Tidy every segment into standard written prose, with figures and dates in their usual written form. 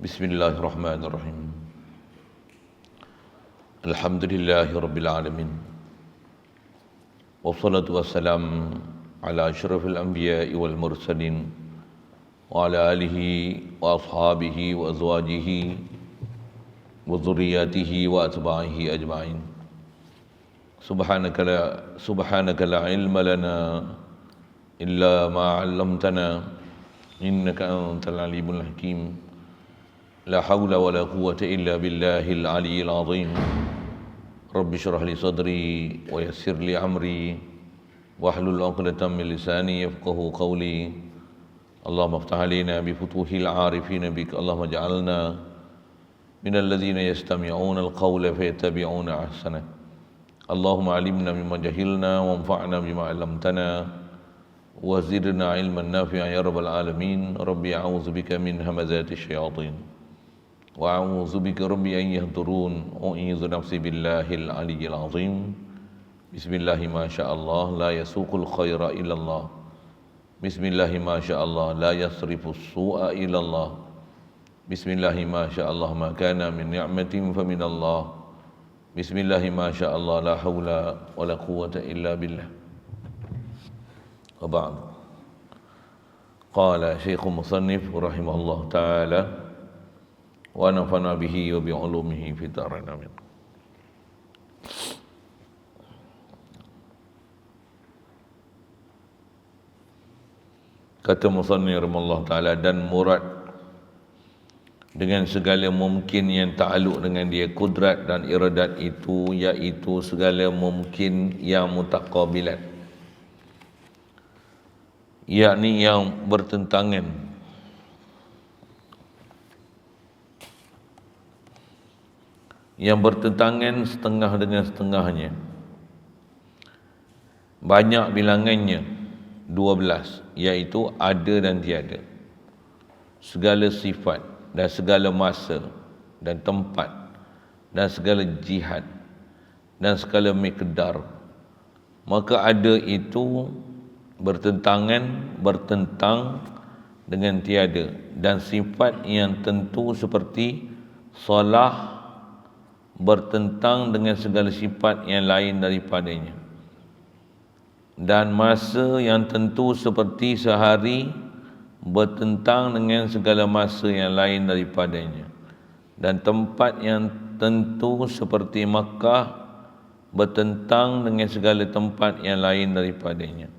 Bismillahirrahmanirrahim. Alhamdulillahirabbil alamin. Wassalatu wassalam ala asyrafil anbiya'i wal mursalin wa ala alihi wa ashabihi wa azwajihi wa dhurriyyatihi wa atba'ihi ajma'in. Subhanaka la ilma lana illa ma 'allamtana innaka antal alimul hakim. La hawla wa la quwwata illa billahil aliyyil azim. Rabbi shrah li sadri wa yassir li amri wahlul 'uqdatam min lisani yafqahu qawli. Allahumma iftah 'alaina bi futuhil 'arifin bik. Allahumma ij'alna minal ladzina yastami'una al-qawla fayattabi'una ahsana. Allahumma 'allimna mimma jahilna wanfa'na bima 'allamtana wa zidna 'ilman nafi'an ya rabbal alamin. Rabbi a'udzubika min hamazati syayatin wa a'udzubika rabbi an yahdurun. U'idzu nafsi billahil aliyyil azim. Bismillahi ma sya'allah la yasuqul khaira illa Allah. Bismillahi ma sya'allah la yasrifus su'a illa Allah. Bismillahi ma sya'allah ma kana min ni'matin fa min Allah. Bismillahi ma sya'allah la haula wa la quwwata illa billah. Wa ba'd. Qala Syekhul Musannif rahimahullah ta'ala wa nafa'na bihi wa bi 'ulumihi fid dharain amin. Kata Musannif rahimahullah ta'ala, dan murad dengan segala mungkin yang ta'aluk dengan dia, kudrat dan iradat itu, iaitu segala mungkin yang mutaqabilat, yakni yang bertentangan, setengah dengan setengahnya. Banyak bilangannya 12, iaitu ada dan tiada, segala sifat dan segala masa dan tempat dan segala jihad dan segala miqdar. Maka ada itu bertentang dengan tiada, dan sifat yang tentu seperti salah bertentang dengan segala sifat yang lain daripadanya, dan masa yang tentu seperti sehari bertentang dengan segala masa yang lain daripadanya, dan tempat yang tentu seperti Makkah bertentang dengan segala tempat yang lain daripadanya,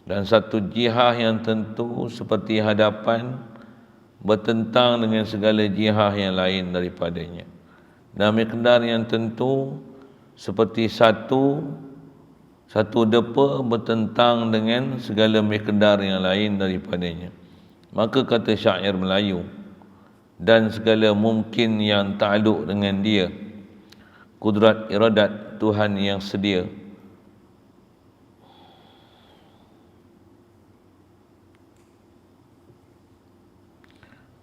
dan satu jihah yang tentu seperti hadapan bertentang dengan segala jihah yang lain daripadanya, dan miqdar yang tentu seperti satu depa bertentang dengan segala miqdar yang lain daripadanya. Maka kata syair Melayu, dan segala mungkin yang ta'aluk dengan dia, kudrat iradat Tuhan yang sedia.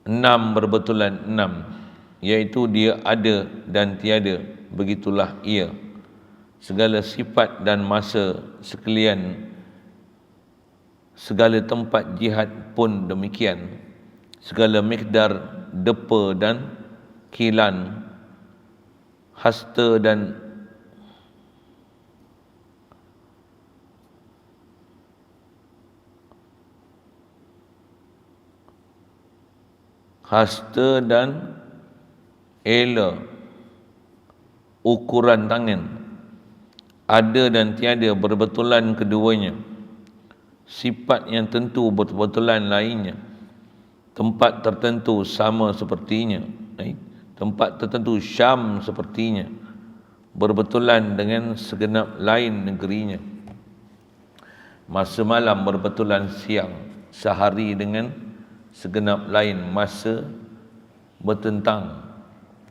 Enam berbetulan enam, iaitu dia ada dan tiada, begitulah ia. Segala sifat dan masa sekalian, segala tempat jihad pun demikian, segala miqdar depa dan kilan, hasta dan ela, ukuran tangan, ada dan tiada berbetulan keduanya, sifat yang tentu berbetulan lainnya, tempat tertentu sama sepertinya, tempat tertentu Syam sepertinya, berbetulan dengan segenap lain negerinya. Masa malam berbetulan siang, sehari dengan segenap lain masa bertentang.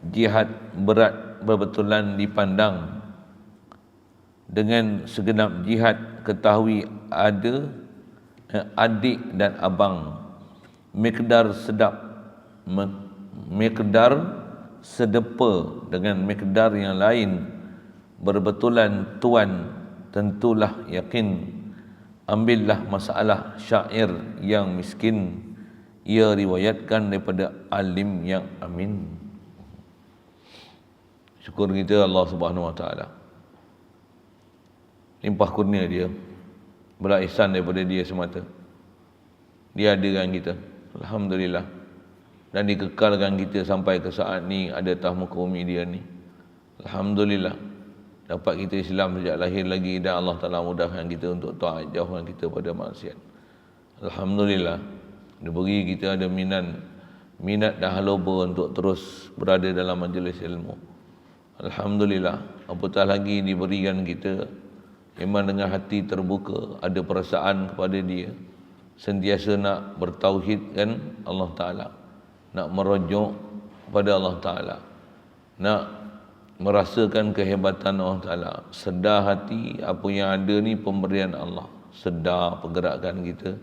Jihad berat berbetulan dipandang dengan segenap jihad, ketahui ada adik dan abang, miqdar sedepa dengan miqdar yang lain, berbetulan tuan, tentulah yakin. Ambillah masalah syair yang miskin, ia riwayatkan daripada alim yang amin. Syukur kita Allah Subhanahu Wa Taala, limpah kurnia dia, berat ihsan daripada dia semata. Dia adakan kita, alhamdulillah, dan dikekalkan kita sampai ke saat ni ada atas muka bumi dia ni. Alhamdulillah, dapat kita Islam sejak lahir lagi, dan Allah Ta'ala mudahkan kita untuk taat, jauhkan kita pada maksiat. Alhamdulillah, dia beri kita ada minat dan haloba untuk terus berada dalam majlis ilmu. Alhamdulillah, apatah lagi diberikan kita iman dengan hati terbuka, ada perasaan kepada dia, sentiasa nak bertauhidkan Allah Ta'ala, nak merujuk kepada Allah Ta'ala, nak merasakan kehebatan Allah Ta'ala, sedar hati apa yang ada ni pemberian Allah, sedar pergerakan kita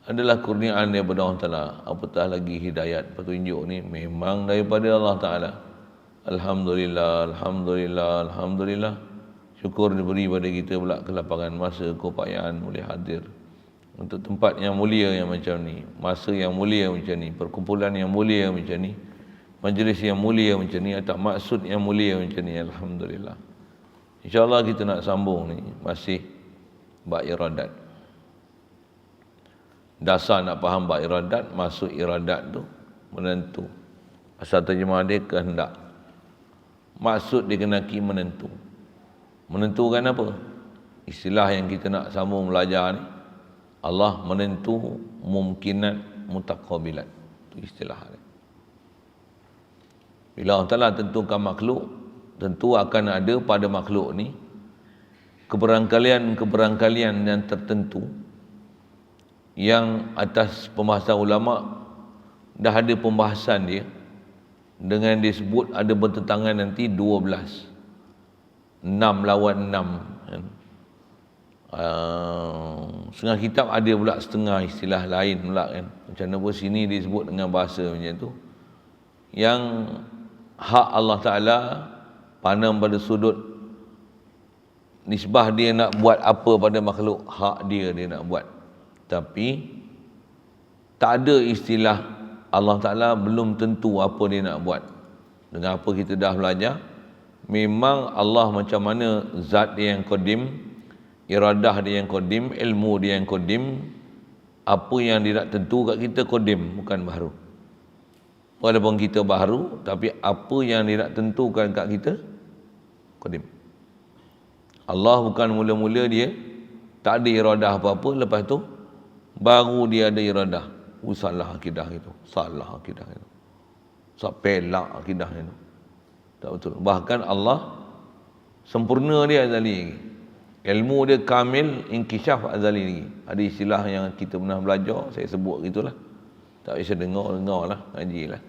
adalah kurniaan daripada Allah Ta'ala. Apatah lagi hidayat, petunjuk ni memang daripada Allah Ta'ala. Alhamdulillah, Alhamdulillah, Alhamdulillah. Syukur diberi pada kita pula kelapangan masa, keupayaan boleh hadir untuk tempat yang mulia yang macam ni, masa yang mulia macam ni, perkumpulan yang mulia macam ni, majlis yang mulia macam ni, atau maksud yang mulia macam ni. Alhamdulillah. InsyaAllah kita nak sambung ni, masih bab iradat. Dasar nak faham bab iradat, masuk iradat tu menentu. Asal terjemah dia kehendak. Maksud dikenaki menentu. Menentukan apa? Istilah yang kita nak sambung belajar ni, Allah menentu mumkinat mutaqabilat. Itu istilah dia. Bila Allah Ta'ala tentukan makhluk, tentu akan ada pada makhluk ni keberangkalian yang tertentu, yang atas pembahasan ulama dah ada pembahasan dia, dengan disebut ada bertentangan nanti 12, 6 lawan 6 kan. Setengah kitab ada pula setengah istilah lain pula kan. Macam mana pun sini disebut dengan bahasa macam tu, yang hak Allah Ta'ala pandang pada sudut nisbah dia nak buat apa pada makhluk, hak dia nak buat. Tapi tak ada istilah Allah Ta'ala belum tentu apa dia nak buat. Dengan apa kita dah belajar, memang Allah macam mana zat dia yang qadim, iradah dia yang qadim, ilmu dia yang qadim, apa yang dia nak tentu kat kita qadim, bukan baru. Walaupun kita baru, tapi apa yang dia nak tentukan kat kita qadim. Allah bukan mula-mula dia tak ada iradah apa-apa, lepas tu baru dia ada iradah. Salah akidah itu, salah akidah itu, pelak akidah itu, tak betul. Bahkan Allah sempurna, dia azali lagi, ilmu dia kamil, inkisyaf azali lagi. Ada istilah yang kita pernah belajar, saya sebut gitulah, tak bisa dengar lah, ngaji lah.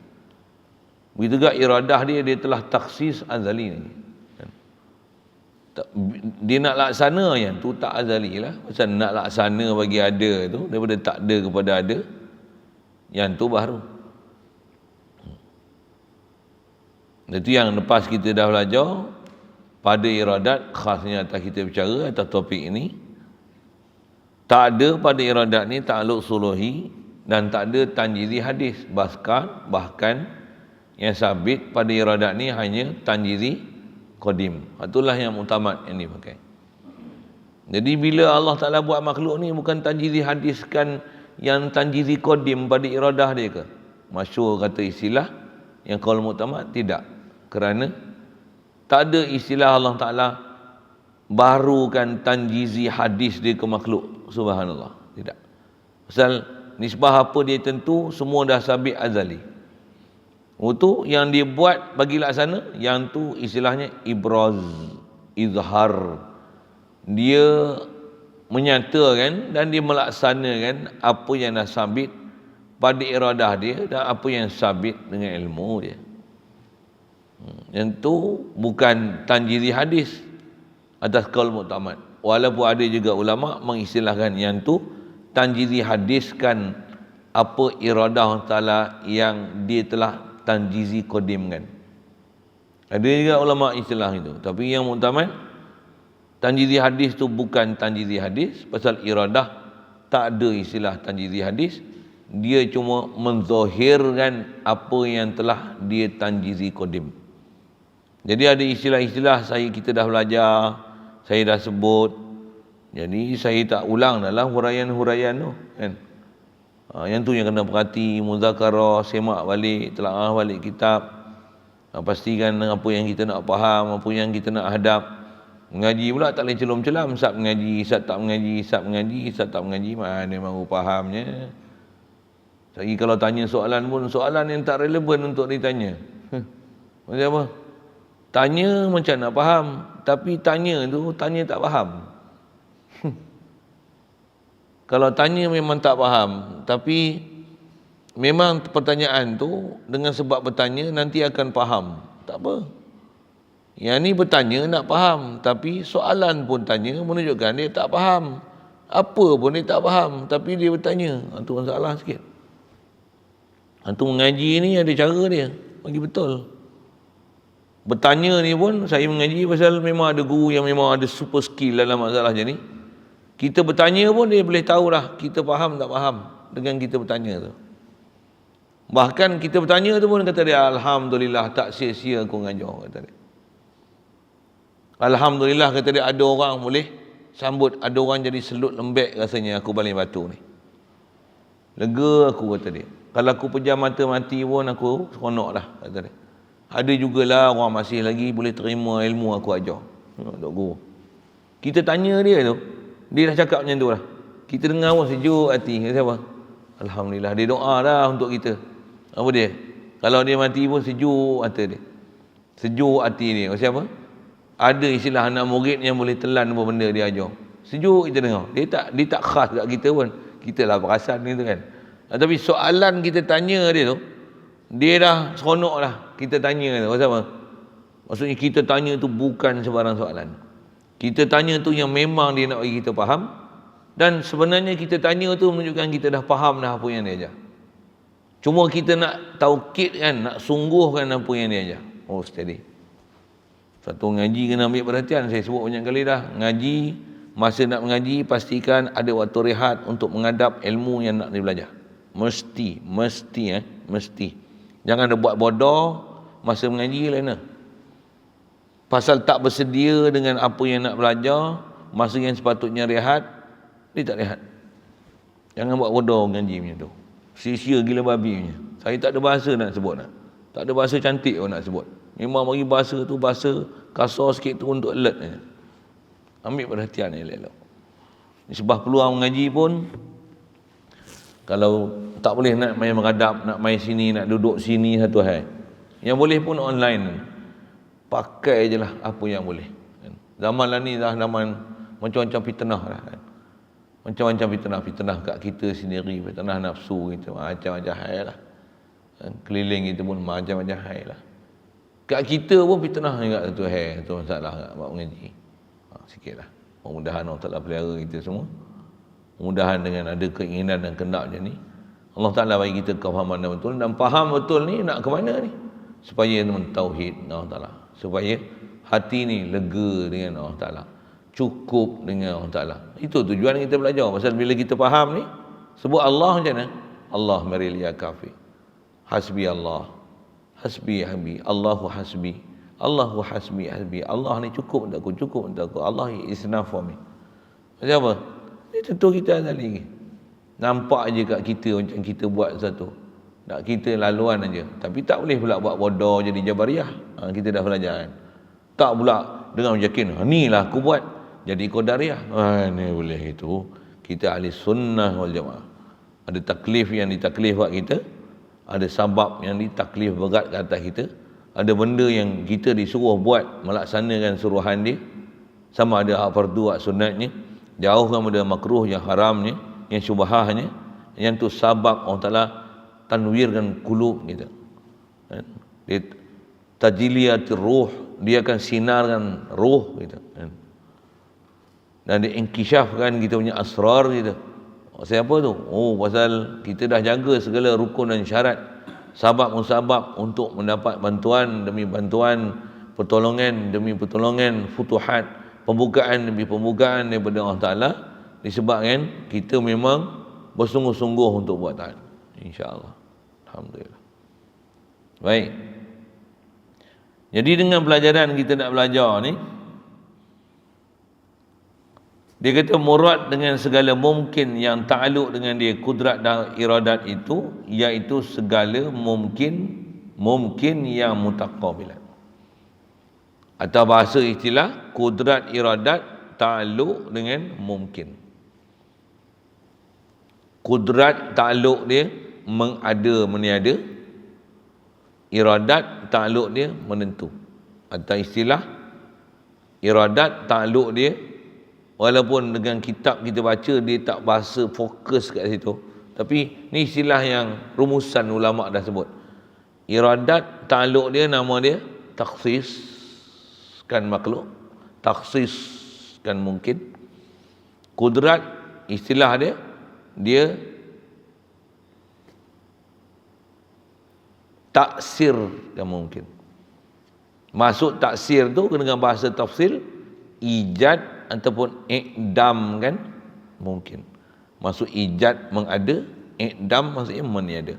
Begitu juga iradah dia telah taksis azali lagi. Dia nak laksana yang tu tak azali lah. Pasal nak laksana bagi ada tu, daripada tak ada kepada ada, yang tu baru. Itu yang lepas kita dah belajar pada iradat, khasnya atas kita bicara atas topik ini. Tak ada pada iradat ni ta'alluq suluhi dan tak ada tanjizi hadis. Bahkan yang sabit pada iradat ni hanya tanjizi qadim. Itulah yang mutamad yang dipakai. Jadi bila Allah Ta'ala buat makhluk ni, bukan tanjizi hadis kan, yang tanjizi qadim pada iradah dia ke? Masyhur kata istilah yang qaul mutamad, tidak. Kerana tak ada istilah Allah Ta'ala barukan tanjizi hadis dia ke makhluk. Subhanallah, tidak. Pasal nisbah apa dia tentu, semua dah sabit azali. Itu yang dia buat bagi laksana, yang tu istilahnya ibraz, izhar. Dia menyatakan dan dia melaksanakan apa yang dah sabit pada iradah dia dan apa yang sabit dengan ilmu dia. Yang tu bukan tanjizi hadis atas qaul mu'tamad. Walaupun ada juga ulama mengistilahkan yang tu tanjizi hadiskan apa iradah Ta'ala yang dia telah tanjizi qadimkan. Ada juga ulama istilah itu. Tapi yang mu'tamad, tanjizi hadis tu bukan tanjizi hadis, pasal iradah tak ada istilah tanjizi hadis, dia cuma menzahirkan apa yang telah dia tanjizi qadim. Jadi ada istilah-istilah kita dah belajar, saya dah sebut. Jadi saya tak ulang dalam huraian-huraian tu kan. Yang tu yang kena perhati, muzakarah, semak balik, telaah balik kitab. Pastikan apa yang kita nak faham, apa yang kita nak hadap. Mengaji pula tak boleh celom-celam, sat mengaji, sat tak mengaji, sat mengaji, sat tak mengaji, mana mahu fahamnya. Lagi kalau tanya soalan pun soalan yang tak relevan untuk ditanya. Macam apa? Tanya macam nak faham, tapi tanya tak faham. Kalau tanya memang tak faham, tapi memang pertanyaan tu dengan sebab bertanya nanti akan faham. Tak apa. Yang ni bertanya nak faham, tapi soalan pun tanya menunjukkan dia tak faham. Apa pun dia tak faham, tapi dia bertanya. Itu masalah sikit. Itu mengaji ni ada cara dia, bagi betul. Bertanya ni pun, saya mengaji pasal memang ada guru yang memang ada super skill dalam masalah macam ni. Kita bertanya pun dia boleh tahulah kita faham tak faham dengan kita bertanya tu. Bahkan kita bertanya tu pun kata dia, Alhamdulillah tak sia-sia aku mengajar, kata dia. Alhamdulillah kata dia, ada orang boleh sambut, ada orang jadi selut lembek rasanya aku baling batu ni. Lega aku, kata dia. Kalau aku pejam mata mati pun aku seronok lah, kata dia. Ada jugalah orang masih lagi boleh terima ilmu aku ajar. Dok guru. Kita tanya dia tu, dia dah cakap macam tu lah. Kita dengar pun sejuk hati. Kata apa? Alhamdulillah, dia doa dah untuk kita. Apa dia? Kalau dia mati pun sejuk hati dia. Sejuk hati dia. Maksud apa? Ada istilah anak murid yang boleh telan apa benda dia ajar. Sejuk kita dengar. Dia tak khas kat kita pun. Kita lah perasan ni tu kan. Tapi soalan kita tanya dia tu, dia dah seronok lah kita tanya tu. Maksud apa? Maksudnya kita tanya tu bukan sebarang soalan. Kita tanya tu yang memang dia nak bagi kita faham. Dan sebenarnya kita tanya tu menunjukkan kita dah faham dah apa yang dia ajar. Cuma kita nak taukid kan, nak sungguhkan apa yang dia ajar. Oh, steady. Satu ngaji kena ambil perhatian. Saya sebut banyak kali dah. Ngaji, masa nak mengaji, pastikan ada waktu rehat untuk menghadap ilmu yang nak dibelajar. Mesti. Jangan ada buat bodoh masa mengaji lain. Pasal tak bersedia dengan apa yang nak belajar, masa yang sepatutnya rehat, dia tak rehat. Jangan buat bodoh mengaji macam tu. Sia-sia gila babi punya. Saya tak ada bahasa nak sebut nak. Tak ada bahasa cantik pun nak sebut. Memang bagi bahasa tu bahasa kasar sikit tu untuk alert je. Ambil perhatian elok-elok. Sebab peluang mengaji pun, kalau tak boleh nak main menghadap, nak main sini, nak duduk sini satu hal. Yang boleh pun online. Pakai je lah apa yang boleh. Zaman lah ni dah zaman macam-macam fitnah lah. Macam-macam fitnah kat kita sendiri, fitnah nafsu kita, macam-macam hal lah. Keliling kita pun macam-macam hal lah. Kat kita pun fitnah juga satu hal, satu masalah kat bab mengaji. Sikit lah. Mudah-mudahan Allah Ta'ala pelihara kita semua. Mudah-mudahan dengan ada keinginan dan kehendak macam ni, Allah Ta'ala bagi kita kefahaman yang betul, dan faham betul ni nak ke mana ni, supaya mentauhid Allah Ta'ala, supaya hati ni lega dengan Allah Ta'ala, cukup dengan Allah Ta'ala. Itu tujuan kita belajar. Pasal bila kita faham ni, sebut Allah macam mana? Allah maril ya kafi, hasbi Allah, hasbi habi, Allahu hasbi, Allahu hasbi hasbi. Allah ni cukup untuk aku, Allah is enough for me. Macam apa? Ini tentu kita tadi nampak je kat kita macam kita buat satu, tak kita laluan aja. Tapi tak boleh pula buat bodoh jadi Jabariyah. Kita dah belajar kan. Tak pula dengan yakin, ni lah aku buat jadi Qadariyah. Ni boleh itu. Kita ahli sunnah wal jamaah. Ada taklif yang ditaklif buat kita, ada sabab yang ditaklif berat ke atas kita, ada benda yang kita disuruh buat, melaksanakan suruhan dia, sama ada hak fardu hak sunatnya, jauhkan daripada makruh yang haramnya, yang syubhahnya, yang tu sabab Allah Ta'ala tanwirkan qulub kita. Dia tajliyatir ruh, dia akan sinarkan ruh kita. Dan dia inkishafkan kita punya asrar kita. Siapa tu? Oh, pasal kita dah jaga segala rukun dan syarat, sabab-musabab untuk mendapat bantuan demi bantuan, pertolongan demi pertolongan, futuhat, pembukaan demi pembukaan daripada Allah Ta'ala, disebabkan kita memang bersungguh-sungguh untuk buat taat. InsyaAllah. Alhamdulillah. Baik. Jadi dengan pelajaran kita nak belajar ni, dia kata murad dengan segala mungkin yang ta'aluk dengan dia kudrat dan iradat itu, iaitu segala mungkin yang mutaqabilan. Atau bahasa istilah kudrat iradat ta'aluk dengan mungkin. Kudrat ta'aluk dia mengada meniada, iradat ta'aluk dia menentu. Atau istilah iradat ta'aluk dia, walaupun dengan kitab kita baca dia tak bahasa fokus kat situ, tapi ni istilah yang rumusan ulama dah sebut. Iradat ta'aluk dia, nama dia takhsiskan makhluk, takhsiskan mungkin. Kudrat istilah dia taksir yang mungkin. Maksud taksir tu dengan bahasa tafsir ijad ataupun ikdam kan mungkin. Maksud ijad mengada, ikdam maksudnya meniada.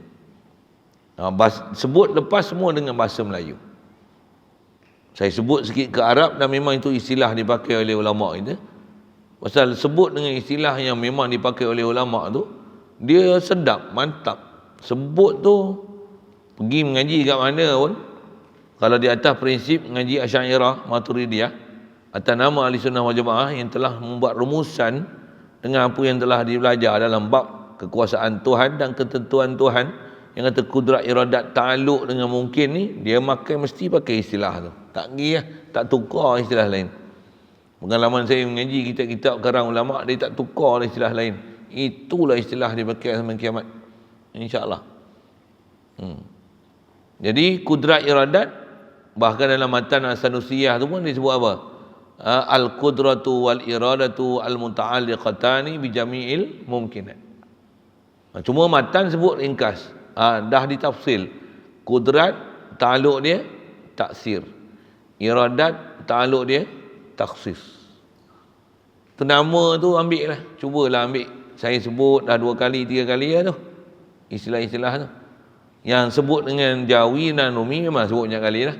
Sebut lepas semua dengan bahasa Melayu. Saya sebut sikit ke Arab dan memang itu istilah dipakai oleh ulama itu. Pasal sebut dengan istilah yang memang dipakai oleh ulama tu, dia sedap, mantap. Sebut tu pergi mengaji kat mana pun, kalau di atas prinsip mengaji Asy'ariyah, Maturidiyah, atas nama Ahli Sunnah wal Jamaah yang telah membuat rumusan dengan apa yang telah dibelajar dalam bab kekuasaan Tuhan dan ketentuan Tuhan, yang kata kudrat iradat ta'aluk dengan mungkin ni, dia mesti pakai istilah tu. Tak pergi tak tukar istilah lain. Pengalaman saya mengaji kitab-kitab karang ulama, dia tak tukar istilah lain. Itulah istilah dia pakai sampai kiamat, insya-Allah. Jadi kudrat iradat, bahkan dalam matan As-Sanusiyah tu pun disebut apa? Al-qudratu wal iradatu al-muta'alliqatani bi jami'il mumkinat. Cuma matan sebut ringkas. Dah ditafsil. Kudrat ta'aluk dia taksir. Iradat ta'aluk dia takhsis. Tu nama tu ambil lah. Cubalah ambil. Saya sebut dah 2 kali 3 kali tu. Istilah-istilah tu. Yang sebut dengan Jawi dan Rumi memang sebut banyak kali lah.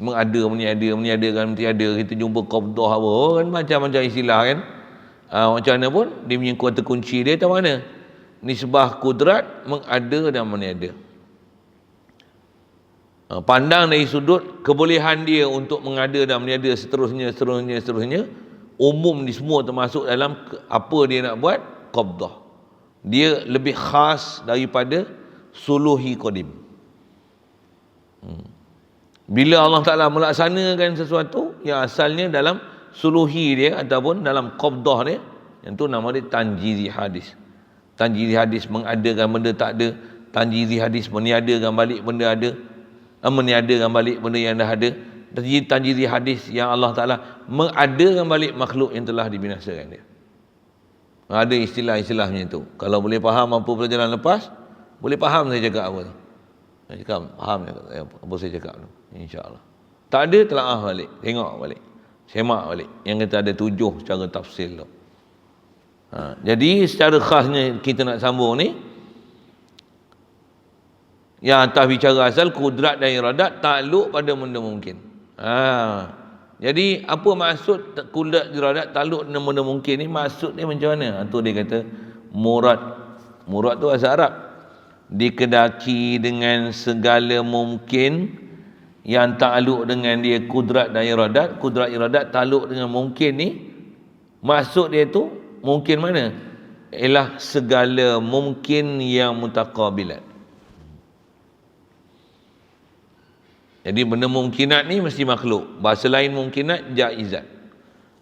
Mengada, meniadakan, mentiada. Kita jumpa qabdah apa. Kan macam-macam istilah kan. Macam mana pun, dia punya kata kunci dia tahu mana. Nisbah kudrat, mengada dan meniada. Pandang dari sudut kebolehan dia untuk mengada dan meniada seterusnya, umum di semua termasuk dalam apa dia nak buat, qabdah. Dia lebih khas daripada suluhi qadim. Bila Allah Ta'ala melaksanakan sesuatu yang asalnya dalam suluhi dia ataupun dalam qabdah dia, yang tu nama dia tanjizi hadis. Tanjizi hadis mengadakan benda tak ada, tanjizi hadis meniadakan balik benda ada, meniadakan balik benda yang dah ada. Tanjizi hadis yang Allah Ta'ala mengadakan balik makhluk yang telah dibinasakan dia. Ada istilah-istilahnya tu. Kalau boleh faham apa pelajaran lepas, boleh faham saya cakap apa tu. Saya cakap faham apa saya cakap tu, insya-Allah. Tak ada, telaah balik, tengok balik, semak balik. Yang kata ada 7 cara tafsir tu. Jadi secara khasnya kita nak sambung ni, yang atas bicara asal kudrat dan iradat takluk pada benda mungkin. Jadi apa maksud kudrat iradat takluk dengan benda mungkin ni? Maksud dia macam mana? Tu dia kata murad. Murad tu bahasa Arab. Dikedaki dengan segala mungkin yang takluk dengan dia kudrat dan iradat. Kudrat iradat takluk dengan mungkin ni, maksud dia tu mungkin mana? Ialah segala mungkin yang mutaqabilat. Jadi benda mungkinat ni mesti makhluk. Bahasa lain mungkinat jaizat.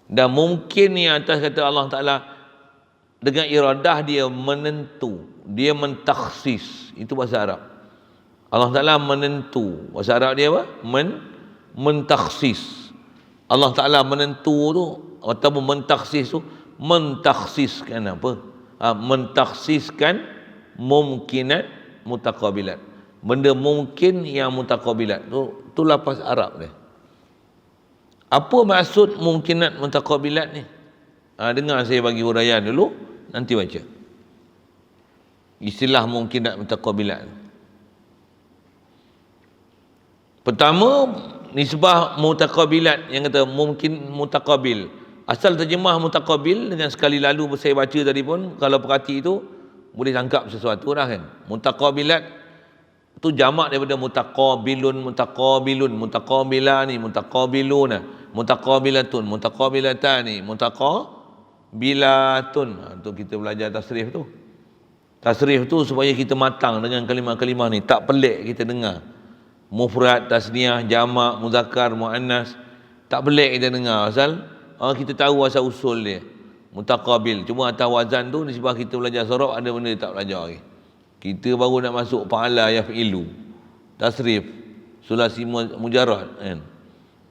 Dan mungkin ni atas kata Allah Ta'ala, dengan iradah dia menentu, dia mentakhsis. Itu bahasa Arab. Allah Ta'ala menentu. Bahasa Arab dia apa? Mentakhsis. Allah Ta'ala menentu tu ataupun mentakhsis tu, mentakhsiskan apa? Mentakhsiskan mumkinat mutaqabilat. Benda mungkin yang mutaqabilat tu lafaz Arab dia. Apa maksud mungkinat mutaqabilat ni? Dengar saya bagi huraian dulu, nanti baca. Istilah mungkinat mutaqabilat. Pertama, nisbah mutaqabilat yang kata mungkin mutaqabil. Asal terjemah mutaqabil dengan sekali lalu saya baca tadi pun, kalau perhati itu boleh tangkap sesuatu dah kan. Mutaqabilat itu jamak daripada mutaqabilun, mutaqabilani, mutaqabiluna, mutaqabilatun, mutaqabilatani, mutaqabilatun. Untuk kita belajar tasrif tu. Tasrif tu supaya kita matang dengan kalimah-kalimah ni, tak pelik kita dengar. Mufrad, tasniah, jamak, muzakkar, muannas, tak pelik kita dengar asal kita tahu asal usul dia. Mutaqabil. Cuma atas wazan tu nisbah kita belajar sorab ada benda tak belajar lagi. Kita baru nak masuk fa'ala yaf'ilu. Tasrif, sulasi mujarrad kan.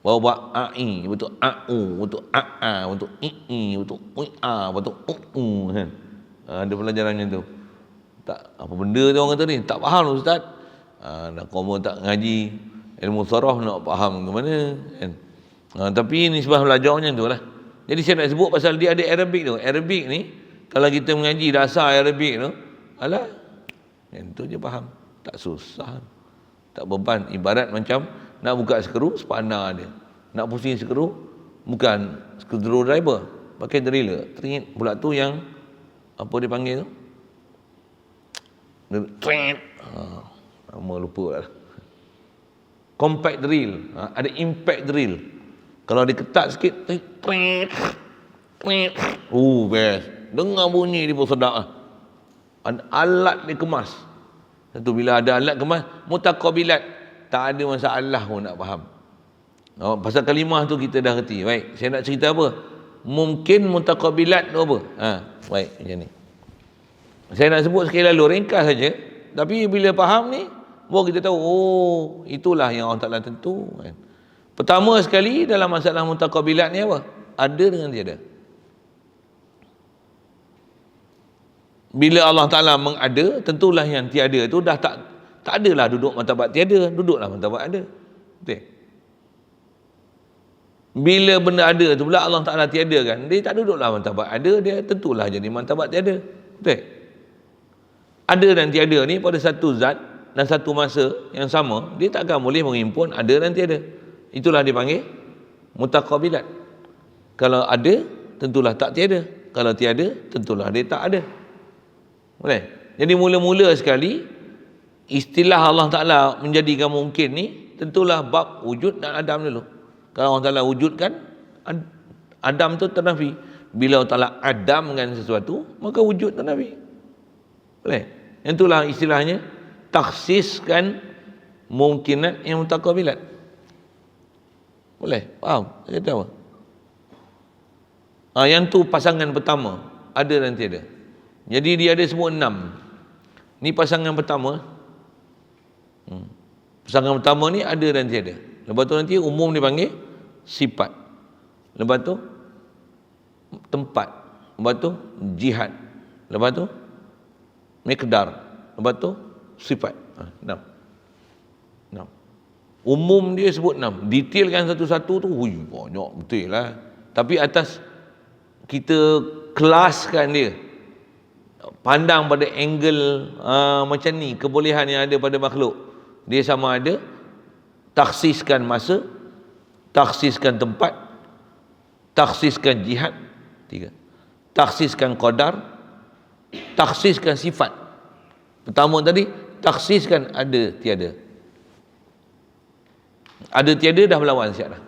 Baru buat a'i, betul a'u, betul a'a, betul i'i, betul u'a, betul u'u kan. Ada pelajaran macam tu. Tak apa benda tu orang kata ni, tak faham ustaz. Nak kamu tak ngaji ilmu saraf nak faham ke mana kan. Tapi ni sebab belajar macam tu lah. Jadi saya nak sebut pasal dia ada Arabic tu. Arabic ni kalau kita mengaji dasar Arabic tu, alah yang tu je faham. Tak susah. Tak beban. Ibarat macam nak buka skru sepanar dia. Nak pusing skru bukan skru driver, pakai driller. Teringat pula tu yang apa dia panggil tu? Nama lupa lah. Compact drill, ada impact drill. Kalau dia ketat sikit, best. Dengar bunyi dia pun sedap lah. Alat dia kemas. Satu bila ada alat kemas, mutaqabilat, tak ada masalah pun nak faham. Pasal kalimah tu kita dah reti. Baik, saya nak cerita apa? Mungkin mutaqabilat tu apa? Baik, macam ni. Saya nak sebut sekali lalu, ringkas saja. Tapi bila faham ni, baru kita tahu, itulah yang Allah Ta'ala tentu. Kan? Pertama sekali dalam masalah mutaqabilat ni apa? Ada dengan tiada. Bila Allah Ta'ala mengada, tentulah yang tiada itu dah tak adalah duduk martabat tiada, duduklah martabat ada. Betul? Bila benda ada tu pula Allah Ta'ala tiada kan, dia tak duduklah martabat ada, dia tentulah jadi martabat tiada. Betul? Ada dan tiada ni pada satu zat dan satu masa yang sama, dia takkan boleh menghimpun ada dan tiada. Itulah dipanggil mutaqabilat. Kalau ada, tentulah tak tiada. Kalau tiada, tentulah dia tak ada. Boleh? Jadi mula-mula sekali, istilah Allah Ta'ala menjadikan mungkin ni, tentulah bab wujud dan adam dulu. Kalau Allah Ta'ala wujudkan, adam tu ternafi. Bila Allah Ta'ala adamkan sesuatu, maka wujud ternafi. Boleh? Yang itulah istilahnya taksiskan mungkinat yang mutaqabilat. Boleh? Faham? Saya kata apa? Yang tu pasangan pertama, ada dan tiada. Jadi dia ada semua 6. Ni pasangan pertama. Pasangan pertama ni ada dan tiada. Lepas tu nanti umum dipanggil sifat. Lepas tu tempat. Lepas tu jihad. Lepas tu miqdar. Lepas tu sifat. 6. Umum dia sebut 6. Detailkan satu-satu tu, banyak betul lah. Tapi atas kita kelaskan dia, pandang pada angle macam ni, kebolehan yang ada pada makhluk. Dia sama ada taksiskan masa, taksiskan tempat, taksiskan jihad, 3. Taksiskan qadar, taksiskan sifat. Pertama tadi, taksiskan ada tiada. Ada tiada dah melawan siap dah.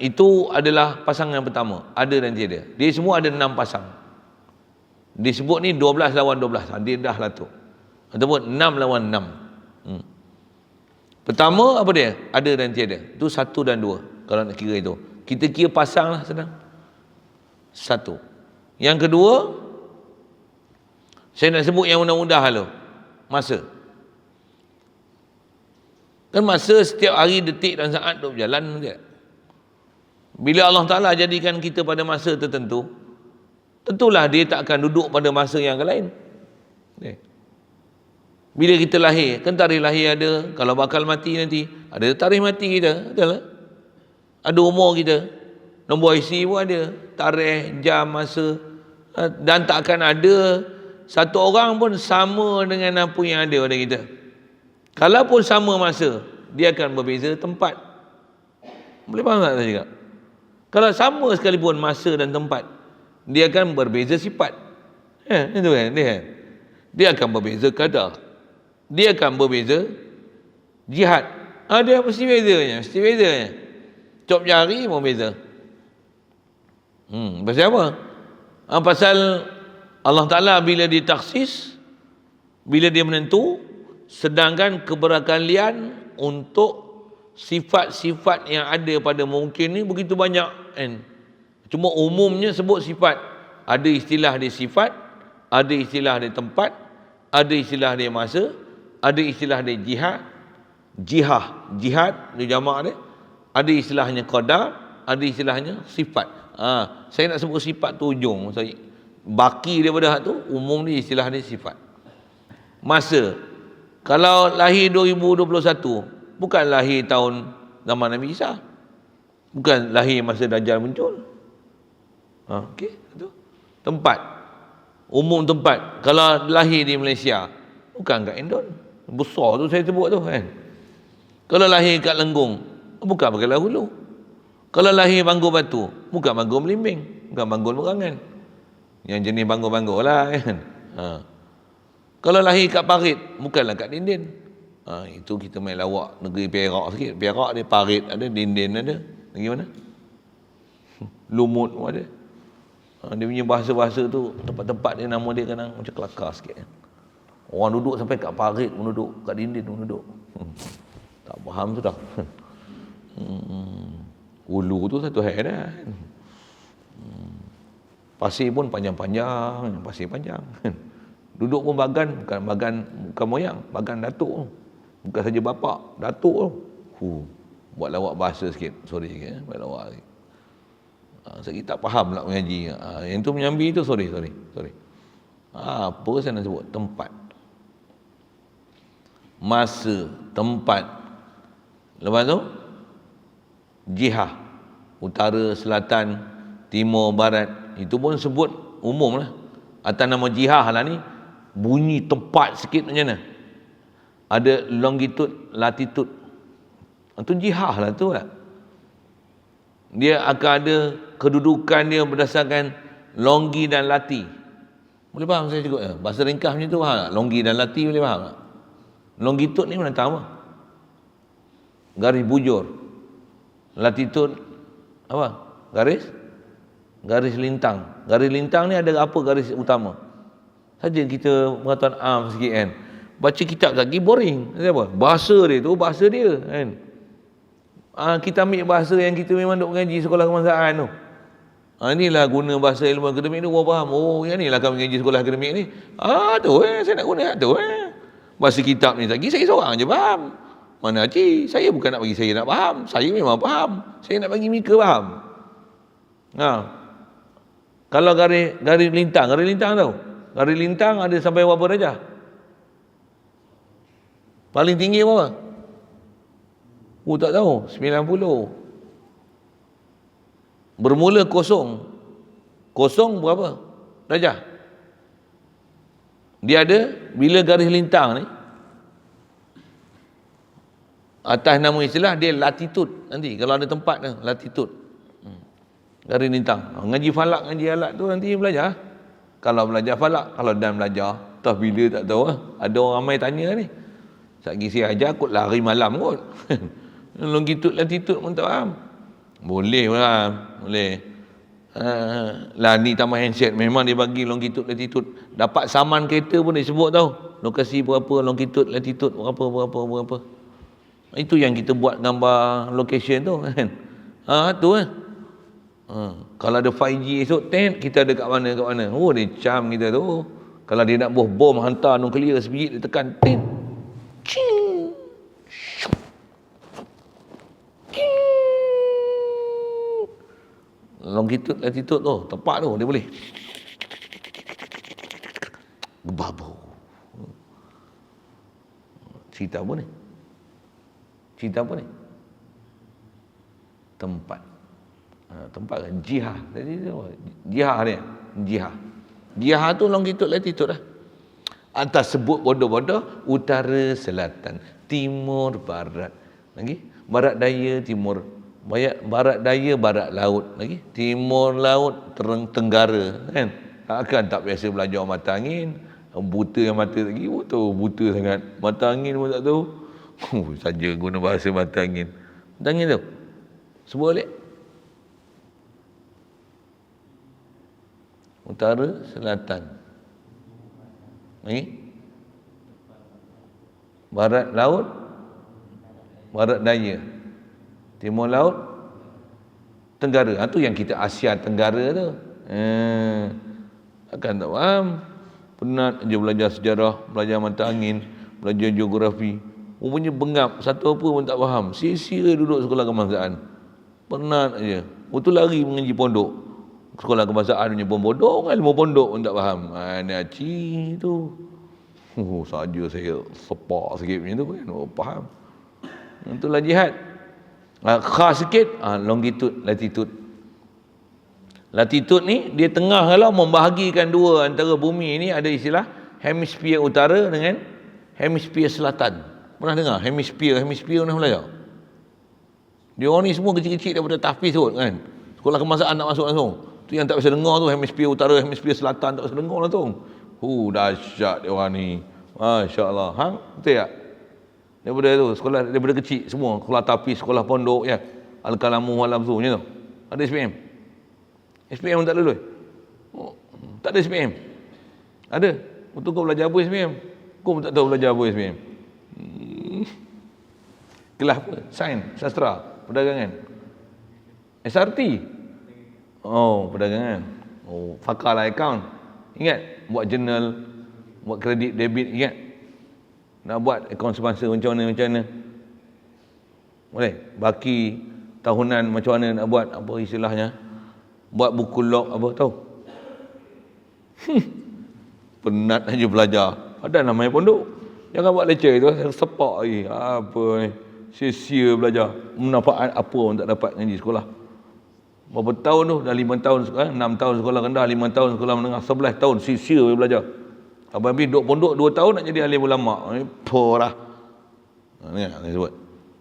Itu adalah pasangan yang pertama, ada dan tiada. Dia semua ada 6 pasang. Disebut ni 12 lawan 12. Dia dah lah tu. Ataupun 6 lawan 6. Pertama apa dia? Ada dan tiada. Itu 1 dan 2. Kalau nak kira itu. Kita kira pasang lah senang. 1. Yang kedua, saya nak sebut yang mudah-mudah lah. Masa. Kan masa setiap hari, detik dan saat duk berjalan je. Bila Allah Ta'ala jadikan kita pada masa tertentu, tentulah dia tak akan duduk pada masa yang lain. Bila kita lahir, kan tarikh lahir ada, kalau bakal mati nanti, ada tarikh mati kita, betul tak? Ada umur kita, nombor IC pun ada, tarikh, jam, masa, Dan tak akan ada satu orang pun sama dengan apa yang ada pada kita. Kalaupun sama masa, dia akan berbeza tempat. Boleh faham tak saya cakap? Kalau sama sekalipun masa dan tempat, dia akan berbeza sifat. Itu kan dia. Dia akan berbeza kadar. Dia akan berbeza jihad. Dia mesti bezanya, mesti bezanya. Cop jari pun beza. Pasal apa? Pasal Allah Ta'ala bila dia taksis, bila dia menentu, sedangkan keberkalian untuk sifat-sifat yang ada pada mungkin ni begitu banyak kan. Cuma umumnya sebut sifat. Ada istilah dia sifat, ada istilah dia tempat, ada istilah dia masa, ada istilah dia jihad dia jamak dia, ada istilahnya qadar, ada istilahnya sifat. Saya nak sebut sifat tu ujung, saya baki daripada hak tu, umum ni istilah dia sifat. Masa, kalau lahir 2021, bukan lahir tahun zaman Nabi Isa, bukan lahir masa Dajjal muncul. Okey, tu. Tempat, umum tempat, kalau lahir di Malaysia, bukan kat Indon, besar tu saya sebut tu kan. Kalau lahir kat Lenggong, bukan Bakalan Hulu. Kalau lahir Banggur Batu, bukan Banggur Melimbing, bukan Banggur Merangan, yang jenis banggur-banggur lah kan. Kalau lahir kat Parit, bukanlah kat Dindin. Itu kita main lawak negeri Perak sikit. Perak dia Parit ada, Dindin ada. Lagi mana? Lumut pun ada. Dia punya bahasa-bahasa tu, tempat-tempat dia, nama dia kadang macam kelakar sikit kan. Orang duduk sampai kat Parit pun duduk, kat Dindin pun duduk. Tak faham tu dah. Ulu tu satu hal dah. Pasir pun panjang-panjang, pasir panjang. Duduk pun bagan, bukan moyang, bagan datuk tu. Bukan saja bapak, datuk tu. Buat lawak bahasa sikit, sorry sikit, buat lawak sikit. Saya tak faham nak mengaji. Yang tu menyambi tu, sorry. Apa saya nak sebut? Tempat, masa, tempat. Lepas tu jihad, utara, selatan, timur, barat. Itu pun sebut umum lah. Atas nama jihad lah ni, bunyi tempat sikit macam mana. Ada longitude, latitude. Itu jihad lah tu lah. Dia akan ada kedudukan dia berdasarkan longgi dan lati. Boleh faham saya cukup? Bahasa ringkas macam tu faham tak? Longgi dan lati boleh faham tak? Longitude ni mana tahu apa? Garis bujur. Latitude apa? Garis lintang. Garis lintang ni ada apa garis utama? Saja kita pengetahuan sikit kan. Baca kitab lagi boring. Apa? Bahasa dia tu bahasa dia kan. Kita ambil bahasa yang kita memang duk mengaji sekolah kebangsaan tu. Inilah guna bahasa ilmu akademik ni, orang faham. Oh, yang inilah kami mengaji sekolah akademik ni. Tu saya nak guna tu bahasa kitab ni lagi saya seorang je faham. Mana Haji? Saya bukan nak bagi saya nak faham. Saya memang faham. Saya nak bagi mereka faham. Kalau garis lintang tahu? Garis lintang ada sampai berapa darjah? Paling tinggi berapa? Tak tahu. 90. Bermula kosong. Kosong berapa darjah? Dia ada, bila garis lintang ni, atas nama istilah dia latitude nanti. Kalau ada tempat tu, latitude. Garis lintang. Ngaji falak, ngaji alat tu nanti belajar. Kalau belajar falak, kalau dan belajar, entah bila tak tahu. Ada orang ramai tanya ni. Satgi saya ajar kot lari malam kot. Longitude, latitude pun tak faham. Boleh lah, boleh. Lah ni tambah handset, memang dia bagi longitude, latitude. Dapat saman kereta pun dia sebut tau. Lokasi berapa, longitude, latitude berapa. Itu yang kita buat gambar location tu kan. Tu kan. Kalau ada 5G esok, kita ada kat mana. Oh, dia cam kita tu. Kalau dia nak buah bom hantar nuklear sebiji, dia tekan cing. Longitude, latitude tu, tepat tu dia boleh. Gebabo. Cerita apa ni? Tempat kan jihad. Jadi jihad dia, jihad. Jihad tu longitude latitude lah. Atas sebut bodoh-bodoh, utara, selatan, timur, barat. Lagi? Barat daya, timur. Barat daya, barat laut. Lagi? Timur laut, tenggara. Kan? Akan tak biasa belajar mata angin. Buta yang mata lagi, buta sangat. Mata angin pun tak tahu. Saja guna bahasa mata angin. Mata angin tu. Sebut balik. Utara, selatan. Lagi? Barat laut, barat daya, timur laut, tenggara. Itu yang kita Asia Tenggara tu. Akan tak faham. Penat je belajar sejarah, belajar mata angin, belajar geografi. Rupanya bengap, satu apa pun tak faham. Sia-sia duduk sekolah kebangsaan. Penat je. Betul lari mengaji pondok. Sekolah kebangsaan punya pun bodoh, ilmu pondok pun tak faham. Ni aci tu. Saja saya sepak sikit macam tu kan. Faham. Itulah jihad. Khas sikit, longitude, latitude. Latitude ni, dia tengah kalau membahagikan dua antara bumi ni, ada istilah hemisfer utara dengan hemisfer selatan. Pernah dengar? Hemisfer pernah belajar? Dia orang ni semua kecil-kecil daripada tahfiz kot kan. Sekolah kebangsaan nak masuk langsung. Tu yang tak bisa dengar tu, hemisfer utara, hemisfer selatan tak bisa dengar langsung. Dahsyat dia orang ni. Masya-Allah. Hang, betul tak? Daripada tu, sekolah daripada kecil semua, sekolah tahfiz, sekolah pondok ya. Al-Kalamu Alam tu macam tu. Ada SPM. SPM tak lulus. Tak ada SPM. Ada. Betul kau belajar apa SPM? Kau pun tak tahu belajar apa SPM. Kelas apa? Sains, sastra, perdagangan. SRT. Perdagangan. Fakar lah account. Ingat buat journal, buat kredit debit, ingat. Nak buat akaun sponsor macam mana? Boleh? Baki tahunan macam mana nak buat, apa istilahnya? Buat buku log apa tahu? Penat aja belajar. Ada namanya pondok. Jangan buat lecture itu, sepak lagi. Apa ni? Sia-sia belajar. Manfaat apa pun tak dapat ngaji sekolah. Berapa tahun tu? Dah 5 tahun sekolah, 6 tahun sekolah rendah, 5 tahun sekolah menengah, 11 tahun sia-sia belajar. Habis duduk pondok 2 tahun nak jadi alim ulama. Porah. Ni sebut.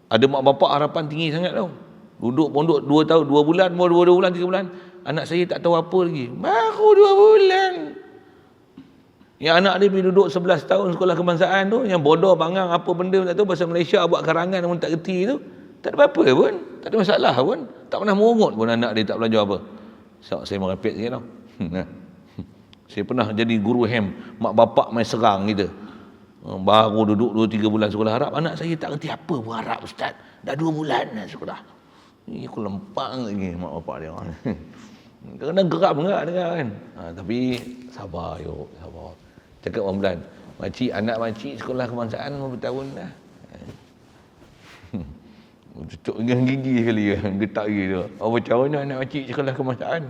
Ada mak bapak harapan tinggi sangat tau. Duduk pondok 2 tahun, 2 bulan, baru 2 bulan, 3 bulan. Anak saya tak tahu apa lagi. Baru 2 bulan. Yang anak dia pergi duduk 11 tahun sekolah kebangsaan tu, yang bodoh bangang apa benda pun tak tahu, bahasa Malaysia buat karangan pun tak kerti tu. Tak ada apa-apa pun. Tak ada masalah pun. Tak pernah merongut pun anak dia tak belajar apa. Saya merepek sikit tau. Saya pernah jadi guru hem. Mak bapak main serang kita. Baru duduk 2-3 bulan sekolah Arab. Anak saya tak kerti apa pun Arab ustaz. Dah 2 bulan dah sekolah. Aku lempang lagi mak bapak dia. Kadang-kadang geram enggak dengar kan. Tapi sabar yuk. Sabar. Cakap orang bulan. Makcik, anak makcik sekolah kebangsaan berapa tahun dah. Tutup dengan gigi sekali getak gitu. Macam mana anak makcik sekolah kebangsaan?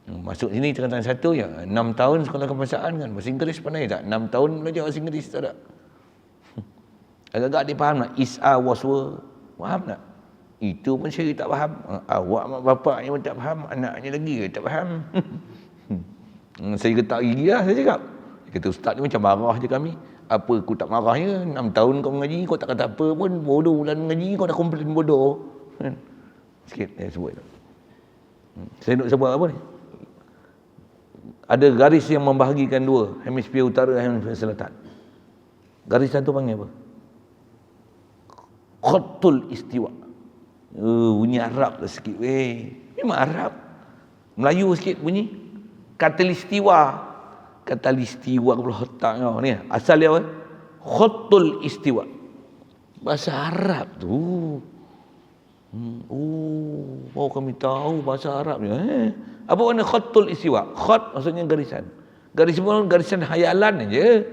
Masuk sini tingkatan 1 ya. 6 tahun sekolah kebangsaan kan. Bahasa Inggeris pandai tak? 6 tahun belajar bahasa Inggeris tak ada. Agak-agak dia faham tak? Is-a, was-were. Faham tak? Itu pun saya tak faham. Awak mak bapaknya pun tak faham. Anaknya lagi tak faham. Saya getak gigi lah saya cakap. Dia kata ustaz ni macam marah je kami. Apa aku tak marahnya? 6 tahun kau mengaji, kau tak kata apa pun. Bodoh bulan mengaji, kau dah komplain bodoh. Sikit saya sebut. Saya nak sebut apa ni? Ada garis yang membahagikan dua, hemisfer utara dan hemisfer selatan. Garisan tu panggil apa? Khatul istiwa. Bunyi Arab lah sikit weh. Memang Arab. Melayu sikit bunyi. Katalistiwa. Katalistiwa kepala otak kau ni. Asal dia apa? Khatul istiwa. Bahasa Arab tu. Kami tahu bahasa Arab ni. Apa makna khatul istiwa? Khat maksudnya garisan. Garisan pun garisan hayalan aja.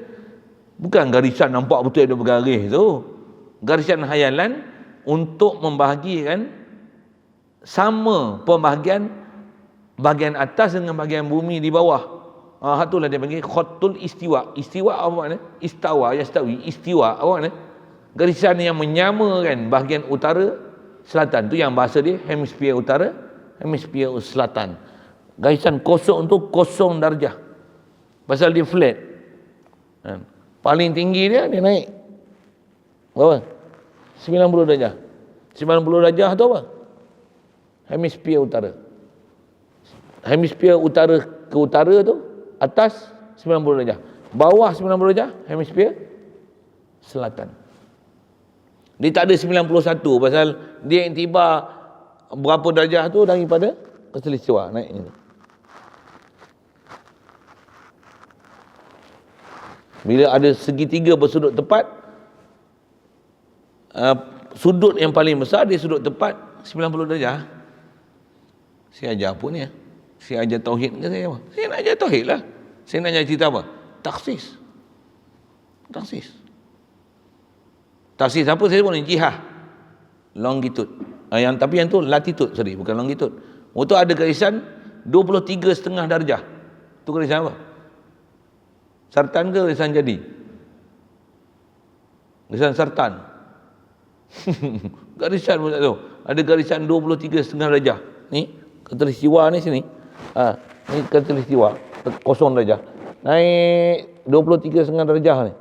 Bukan garisan nampak betul ada bergaris tu. Garisan hayalan untuk membahagikan sama pembahagian bahagian atas dengan bahagian bumi di bawah. Itulah dia panggil khatul istiwa. Istiwa apa makna? Istawa, yastawi. Istiwa apa makna? Garisan yang menyamakan bahagian utara selatan. Tu yang bahasa dia hemisfer utara, hemisfer selatan. Garisan kosong tu kosong darjah. Pasal dia flat. Kan? Paling tinggi dia naik. Berapa? 90 darjah. 90 darjah tu apa? Hemisfer utara. Hemisfer utara ke utara tu atas 90 darjah. Bawah 90 darjah hemisfer selatan. Dia tak ada 91 pasal dia intibar berapa darjah tu daripada khatulistiwa naiknya. Bila ada segitiga bersudut tepat, sudut yang paling besar dia sudut tepat 90 darjah. Saya ajar apa ni? Saya ajar tauhid ke saya apa? Saya nak ajar tauhid lah. Saya nak ajar cerita apa? Taksis. Taksis apa saya sebut ni? Jihah. Longitude. Tapi yang tu latitude, sorry, bukan longitude. Itu ada garisan 23,5 darjah. Tu garisan apa? Sartan ke garisan jadi? Garisan sartan. Garisan pun tak tahu. Ada garisan 23,5 darjah. Ni khatulistiwa ni sini. Ni khatulistiwa kosong darjah. Naik 23,5 darjah ni.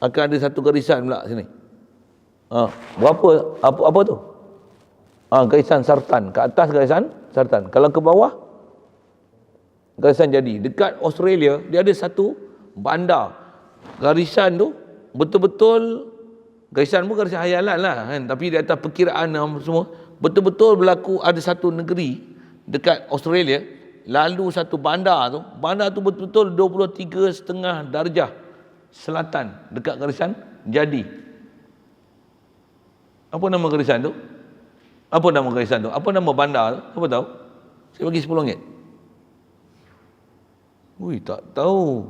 Akan ada satu garisan pula sini. Berapa? Apa tu? Garisan sartan. Ke atas garisan sartan. Kalau ke bawah garisan jadi. Dekat Australia dia ada satu bandar. Garisan tu betul-betul, garisan pun garisan hayalan lah kan, tapi di atas perkiraan semua betul-betul berlaku. Ada satu negeri dekat Australia, lalu satu bandar tu betul-betul 23,5 darjah selatan dekat garisan jadi. Apa nama garisan tu? Apa nama garisan tu? Apa nama bandar tu? Apa tahu? Saya bagi RM10. Ui, tak tahu.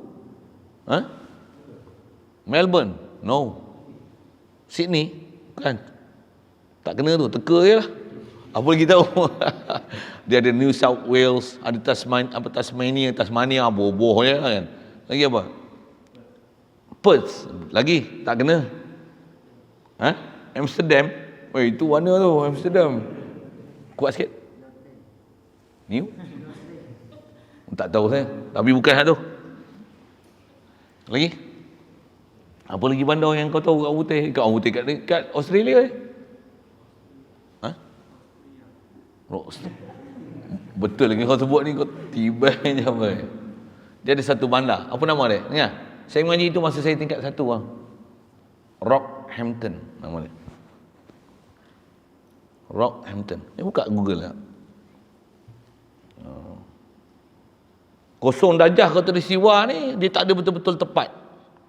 Melbourne? No. Sydney? Kan? Tak kena tu, teka je lah. Apa lagi tahu? Dia ada New South Wales, ada Tasmania, boboh je kan. Lagi apa? Perth? Lagi? Tak kena. Amsterdam? Itu mana tu Amsterdam? Kuat sikit. New? Tak tahu saya, tapi bukan hak tu. Lagi? Apa lagi bandar yang kau tahu kat putih? Kat putih kat Australia betul lagi kau sebut ni, kau tiba je apa. Dia ada satu bandar. Apa nama dia? Ingat? Saya mengaji itu masa saya tingkat 1 Rockhampton nama dia. Rockhampton. Buka Google lah. Kosong darjah khatulistiwa ni dia tak ada betul-betul tepat.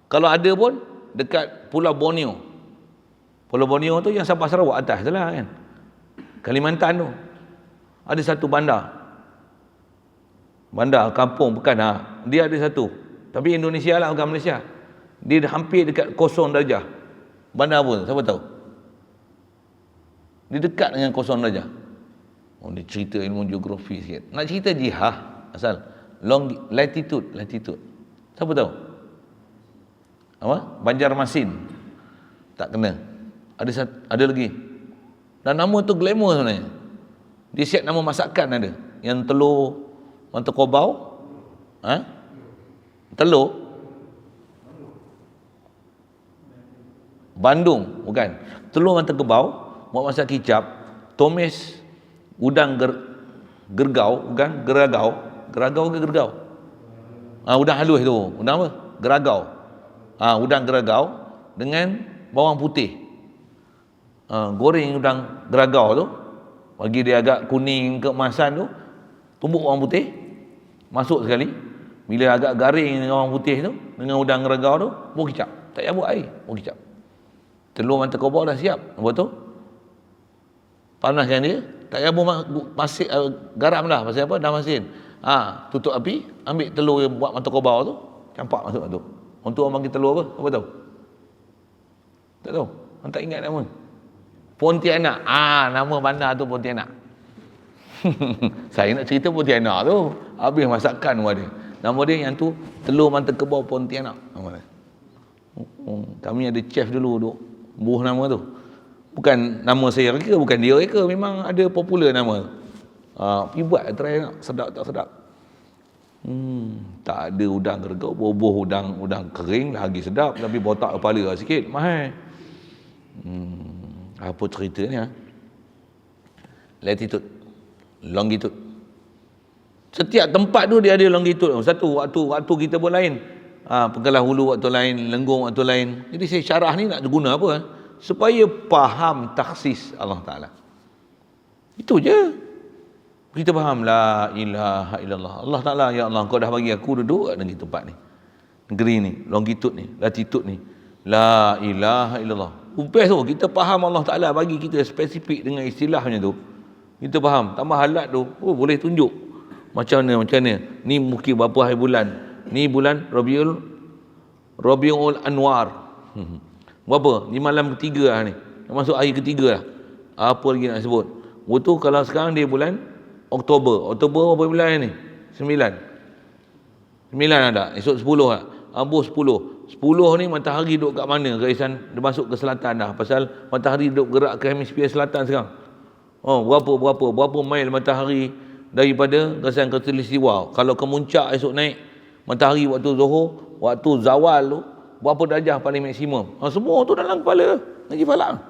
Kalau ada pun dekat Pulau Borneo. Pulau Borneo tu yang Sabah Sarawak atas tu lah kan. Kalimantan tu. Ada satu bandar. Bandar kampung bukan dia ada satu. Tapi Indonesia lah, bukan Malaysia. Dia hampir dekat kosong darjah. Bandar apa? Siapa tahu? Dia dekat dengan kosong darjah. Dia cerita ilmu geografi sikit. Nak cerita jihah asal latitude. Siapa tahu? Apa? Banjarmasin. Tak kena. Ada lagi. Dan nama tu glamour sebenarnya. Dia siap nama masakan ada. Yang telur mantap kobau. Telur Bandung, bukan. Telur mantap kebau, buat masak kicap, tumis udang gergau, bukan geragau. Geragau ke gergau? Udang halus tu. Udang apa? Geragau. Udang geragau dengan bawang putih. Goreng udang geragau tu, bagi dia agak kuning keemasan tu, tumbuk bawang putih, masuk sekali. Bila agak garing dengan bawang putih tu, dengan udang geragau tu, buat kicap. Tak payah buat air, buat kicap. Telur mantap kobau dah siap. Apa tu? Panaskan dia, tak payah buat masin, garam dah. Pasal apa? Dah masin. Tutup api, ambil telur yang buat mantap kobau tu, campak masuk tu. Untuk orang panggil telur apa? Apa tahu? Tak tahu. Orang tak ingat nama. Pontianak. Nama bandar tu Pontianak. Saya nak cerita Pontianak tu. Habis masakan ada. Nama dia yang tu telur mantap kebau Pontianak. Nama dia. Kami ada chef dulu duk buh nama tu. Bukan nama saya reka, bukan dia reka, memang ada popular nama tu. Pergi buat, try nak, sedap tak sedap. Tak ada udang gergau, bubuh udang kering lagi sedap, tapi botak kepala sikit, mahal. Apa ceritanya? Latitude, longitude. Setiap tempat tu dia ada longitude. Satu waktu kita pun lain. Penggalah hulu waktu lain, lenggung waktu lain. Jadi saya syarah ni nak guna apa? Supaya faham taksis Allah Ta'ala. Itu je. Kita faham la ilaha illallah. Allah Ta'ala, ya Allah, kau dah bagi aku duduk kat negeri tempat ni. Negeri ni, longitude ni, latitude ni. La ilaha illallah. Upes tu, kita faham Allah Ta'ala bagi kita spesifik dengan istilahnya tu. Kita faham. Tambah alat tu, boleh tunjuk. Macam mana. Ni mungkin berapa hari bulan. Ni bulan Rabiul Anwar. Berapa? Ni malam ketiga lah ni. Masuk hari ketiga lah. Apa lagi nak sebut? Waktu kalau sekarang dia bulan Oktober. Oktober berapa bulan ni? 9 ada. Esok 10 lah. Abu 10. 10 ni matahari duduk kat mana? Garisan dia masuk ke selatan dah. Pasal matahari duduk gerak ke hemisfer selatan sekarang. Berapa mil matahari daripada garisan khatulistiwa. Kalau ke muncak esok naik matahari waktu zuhur, waktu zawal tu, berapa darjah paling maksimum. Semua tu dalam kepala. Ngaji falak.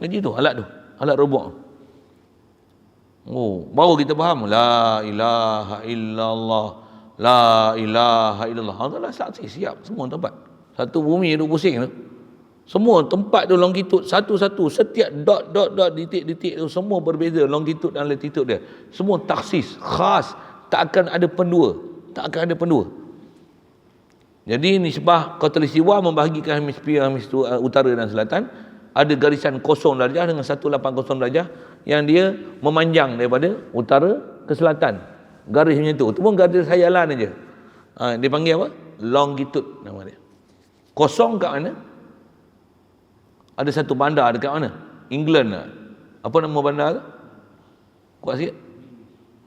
Ngaji tu, alat robot. Baru kita faham la ilaha illallah, la ilaha illallah. Allah saksi siap semua tempat. Satu bumi duduk pusing tu. Semua tempat tu longitude satu-satu, setiap dot titik tu semua berbeza longitude dan latitude dia. Semua taksis khas, tak akan ada pendua. Jadi nisbah khatulistiwa membahagikan hemisfer utara dan selatan. Ada garisan 0 darjah dengan 180 darjah yang dia memanjang daripada utara ke selatan. Garis macam tu. Itu pun garis khayalan aja. Dia panggil apa? Longitude nama dia. 0 kat mana? Ada satu bandar dekat mana? England lah. Apa nama bandar tu? Kuat sikit.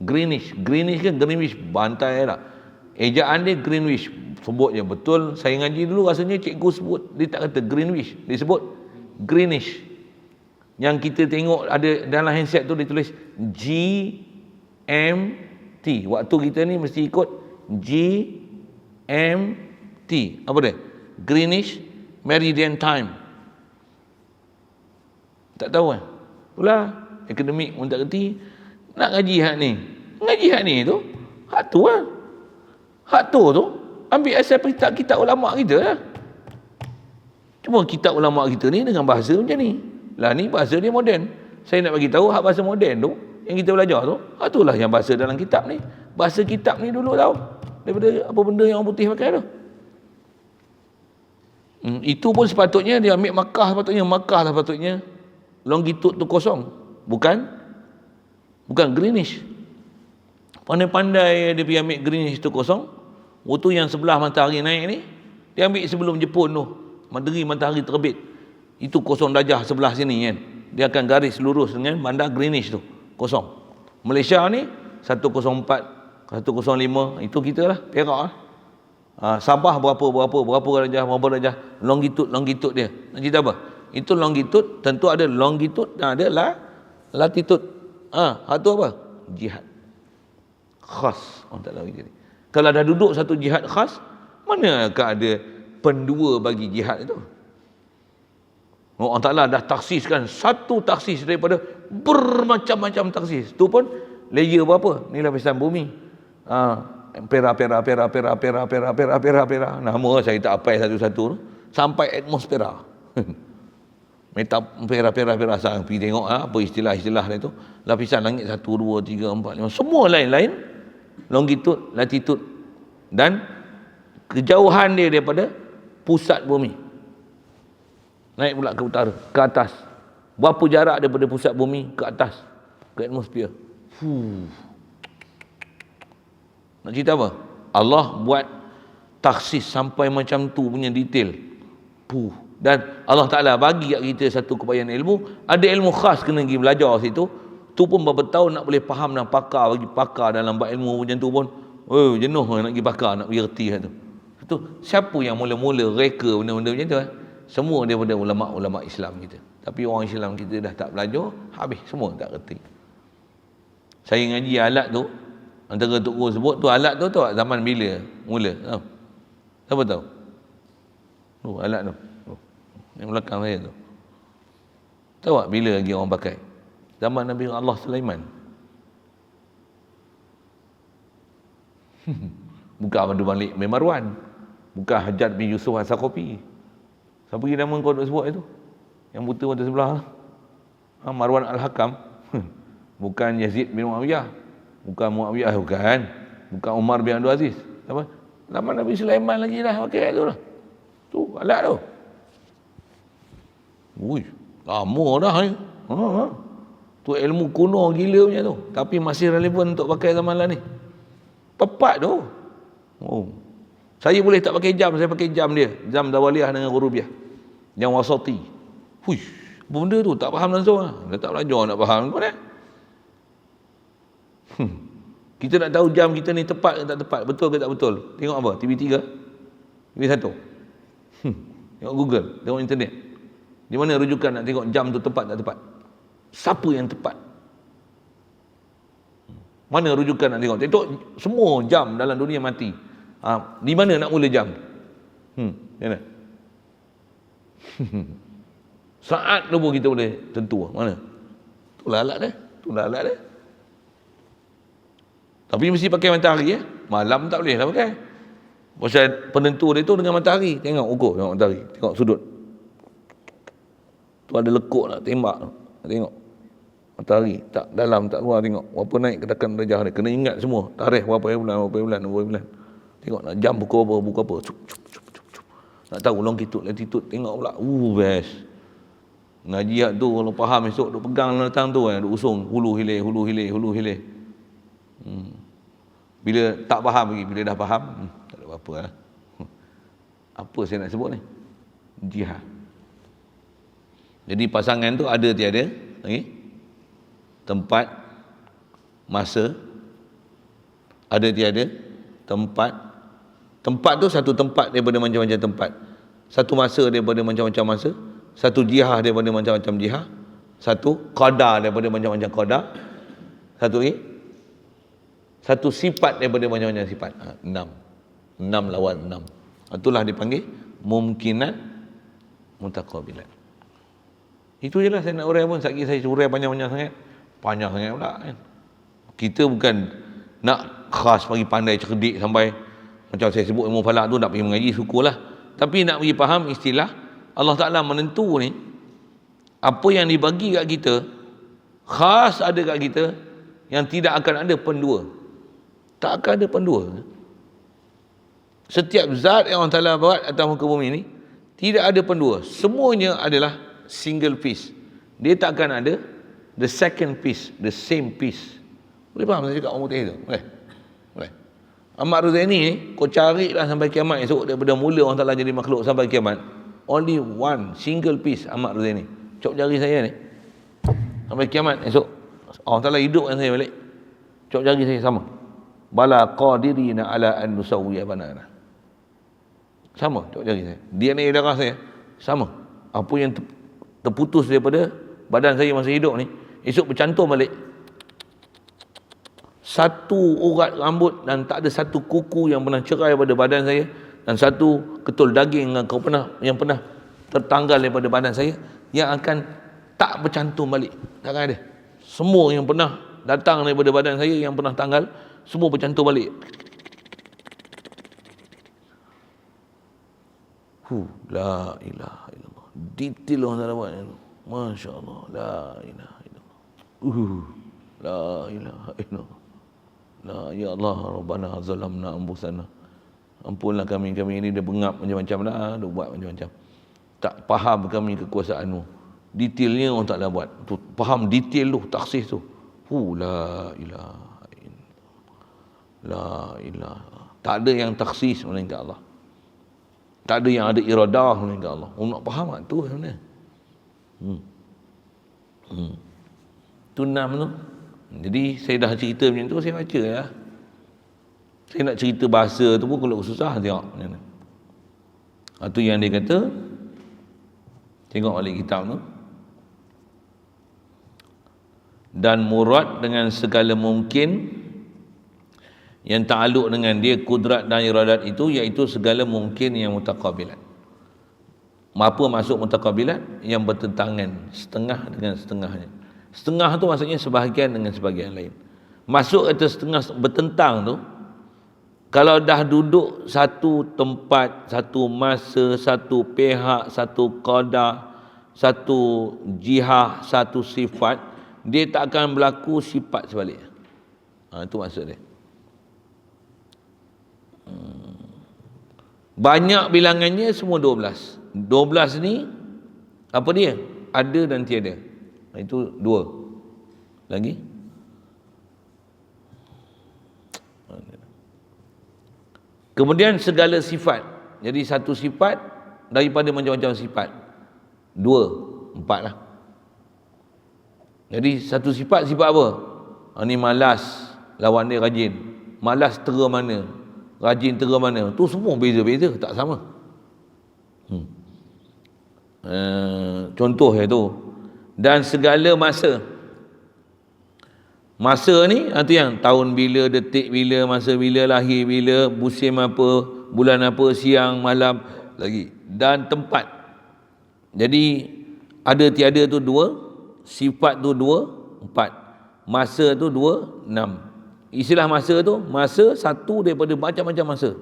Greenwich ke Greenwich? Bantai lah. Ejaan dia Greenwich. Sebut je betul. Saya ngaji dulu rasanya cikgu sebut. Dia tak kata Greenwich. Dia sebut Greenwich. Yang kita tengok ada dalam handset tu dia tulis GMT. Waktu kita ni mesti ikut GMT. Apa dia? Greenwich Meridian Time. Tak tahu kan? Itulah akademik pun tak kerti. Nak ngaji hak ni. Ngaji hak ni tu. Hak tu lah. Hak tu ambil asal kitab ulama kita lah. Cuma kitab ulama kita ni dengan bahasa macam ni. Lah ni bahasa dia moden. Saya nak bagi tahu hak bahasa moden tu yang kita belajar tu, itulah yang bahasa dalam kitab ni. Bahasa kitab ni dulu tahu daripada apa benda yang orang putih pakai tu. Itu pun sepatutnya dia ambil Makkah lah sepatutnya longitude tu 0. Bukan Greenwich. Pandai-pandai dia pergi ambil Greenwich tu 0. Waktu yang sebelah matahari naik ni, dia ambil sebelum Jepun tu. Matahari terbit. Itu 0 darjah sebelah sini kan. Dia akan garis lurus dengan bandar Greenwich tu. 0. Malaysia ni 104, 105, itu kita lah, Perak lah. Sabah berapa darjah longitude dia. Nak cerita apa? Itu longitude, tentu ada longitude dan ada latitude. Itu apa? Jihad khas orang tak tahu jadi. Kalau dah duduk satu jihad khas, manakah ada pendua bagi jihad itu? Allah Ta'ala dah taksiskan satu taksis daripada bermacam-macam taksis. Itu pun layer berapa? Ni lapisan bumi. Pera. Nama saya tak hafal satu-satu tu. Sampai atmosfera. Meta pera. Saya pergi tengok apa istilah-istilah dia tu. Lapisan langit 1, 2, 3, 4, 5. Semua lain-lain. Longitude, latitude. Dan kejauhan dia daripada pusat bumi. Naik pula ke utara, ke atas. Berapa jarak daripada pusat bumi ke atas, ke atmosfer. Nak cerita apa? Allah buat taksis sampai macam tu punya detail. Dan Allah Ta'ala bagi kat kita satu kebayan ilmu. Ada ilmu khas kena pergi belajar situ. Tu pun berapa tahun nak boleh faham dan pakar. Bagi pakar dalam bab ilmu macam tu pun jenuh nak pergi pakar, nak pergi reti tu. Itu siapa yang mula-mula reka benda-benda macam tu? Semua daripada ulama-ulama Islam kita. Tapi orang Islam kita dah tak belajar, habis semua tak reti. Saya ngaji alat tu, antara Tok Guru sebut tu alat tu tahu tak zaman bila mula? Tahu? Siapa tahu? Tu alat tu. Yang belakang saya tu. Tahu tak bila lagi orang pakai? Zaman Nabi Allah Sulaiman. Bukan Abdul Malik bin Marwan. Bukan Hajjaj bin Yusuf As-Saqafi. Siapa pergi nama kau duk sebut itu? Yang buta mata sebelah. Marwan Al-Hakam. Bukan Yazid bin Muawiyah. Bukan Muawiyah, bukan. Bukan Umar bin Abdul Aziz. Apa? Zaman Nabi Sulaiman lagi dah pakai tu lah. Tu alat tu. Ui, lama dah ni. Tu ilmu kuno gila punya tu. Tapi masih relevan untuk pakai zaman lah ni. Tepat tu. Oh. Saya boleh tak pakai jam, saya pakai jam dia. Jam Dawaliyah dengan Ghurubiah. Yang wasati. Hui, apa benda tu? Tak faham langsung lah. Dia tak belajar nak faham. Mana? Kita nak tahu jam kita ni tepat ke tak tepat, betul ke tak betul. Tengok apa? TV3? TV1? Tengok Google, tengok internet. Di mana rujukan nak tengok jam tu tepat tak tepat? Siapa yang tepat? Mana rujukan nak tengok? Tengok semua jam dalam dunia mati. Di mana nak mula jam? Mana? Saat tu pun kita boleh tentu. Mana? Itulah alat dia. Itulah alat dia. Tapi mesti pakai matahari. Malam tak boleh lah pakai. Pasal penentu dia tu dengan matahari. Tengok ukur, tengok matahari. Tengok sudut. Tu ada lekuk nak tembak. Tengok. Matahari. Tak dalam, tak luar. Tengok. Berapa naik kedakan darjah dia. Kena ingat semua. Tarikh berapa bulan. Tengok nak jam pukul apa. Cup. Nak tahu longitude, latitude. Tengok pula. Best. Ngaji tu kalau faham esok duk pegang datang tu duk usung hulu hilir. Bila tak faham lagi, bila dah faham, tak ada apa-apa lah. Apa saya nak sebut ni? Jihad. Jadi pasangan tu ada tiada, okay? Tempat, masa, ada tiada, tempat. Tempat tu satu tempat daripada macam-macam tempat. Satu masa daripada macam-macam masa. Satu jihad daripada macam-macam jihad. Satu qadar daripada macam-macam qadar. Satu lagi, satu sifat daripada macam-macam sifat. 6 lawan 6. Itulah dipanggil mumkinat mutaqabilat. Itu je lah saya nak urai pun. Sekali saya urai panjang-panjang sangat. Panjang sangat pula kan. Kita bukan nak khas bagi pandai cerdik sampai macam saya sebut ilmu falak tu nak pergi mengaji syukurlah. Tapi nak pergi faham istilah Allah Ta'ala menentu ni, apa yang dibagi kat kita khas ada kat kita, yang tidak akan ada pendua. Tak akan ada pendua. Setiap zat yang Allah Ta'ala buat atas muka bumi ni tidak ada pendua. Semuanya adalah single piece. Dia tak akan ada the second piece, the same piece. Boleh faham saya cakap orang putih tu? Boleh? Ahmad Ruzaini ni, kau carilah sampai kiamat esok, daripada mula Allah Ta'ala jadi makhluk sampai kiamat, only one single piece Ahmad Ruzaini. Cop jari saya ni sampai kiamat esok, Allah Ta'ala hidupkan saya balik, cop jari saya sama. Bala qadirina ala an nusawwiya banana. Sama cop jari saya. DNA darah saya sama. Apa yang terputus daripada badan saya masa hidup ni, esok bercantum balik. Satu urat rambut dan tak ada satu kuku yang pernah cerai pada badan saya, dan satu ketul daging yang pernah tertanggal daripada badan saya yang akan tak bercantum balik. Takkan ada. Semua yang pernah datang daripada badan saya yang pernah tanggal, semua bercantum balik. La ilaha illallah. Detail orang tak buat ni. Masya Allah. La ilaha illallah. La ilaha illallah. La ya Allah Rabbana zalamna anfusana. Ampunlah kami ini dia bengap macam-macam dah, dia buat macam-macam. Tak faham kami kekuasaan-Mu. Detailnya orang tak buat. Tu faham detail tu, taksis tu. La ilaha illallah. La ilaha. Tak ada yang taksis melainkan Allah. Tak ada yang ada iradah melainkan Allah. Orang nak faham tak tu sebenarnya. Tu 6 tu. Jadi saya dah cerita macam tu, saya baca lah. Saya nak cerita bahasa tu pun kalau susah tengok. Itu yang dia kata, tengok balik kitab tu. dan murad dengan segala mungkin yang ta'aluk dengan dia kudrat dan iradat itu, iaitu segala mungkin yang mutaqabilat. Apa masuk mutaqabilat? Yang bertentangan, setengah dengan setengahnya. Setengah tu maksudnya sebahagian dengan sebahagian lain. Masuk kata setengah bertentang tu, kalau dah duduk satu tempat, satu masa, satu pihak, satu qadar, satu jihah, satu sifat, dia tak akan berlaku sifat sebaliknya. Itu maksud dia. Banyak bilangannya semua 12. 12 ni apa dia? Ada dan tiada. Itu 2. Lagi? Kemudian segala sifat. Jadi satu sifat daripada macam-macam sifat. 2, 4 lah. Jadi satu sifat apa? Ni malas, lawan dia rajin. Malas tera mana? Rajin tera mana? Tu semua beza-beza, tak sama. Contoh tu. Dan segala masa. Masa ni itu yang tahun bila, detik bila, masa bila, lahir bila, musim apa, bulan apa, siang, malam lagi. Dan tempat. Jadi ada tiada tu 2, sifat tu 2, 4. Masa tu 2, 6. Istilah masa tu, masa satu daripada macam-macam masa.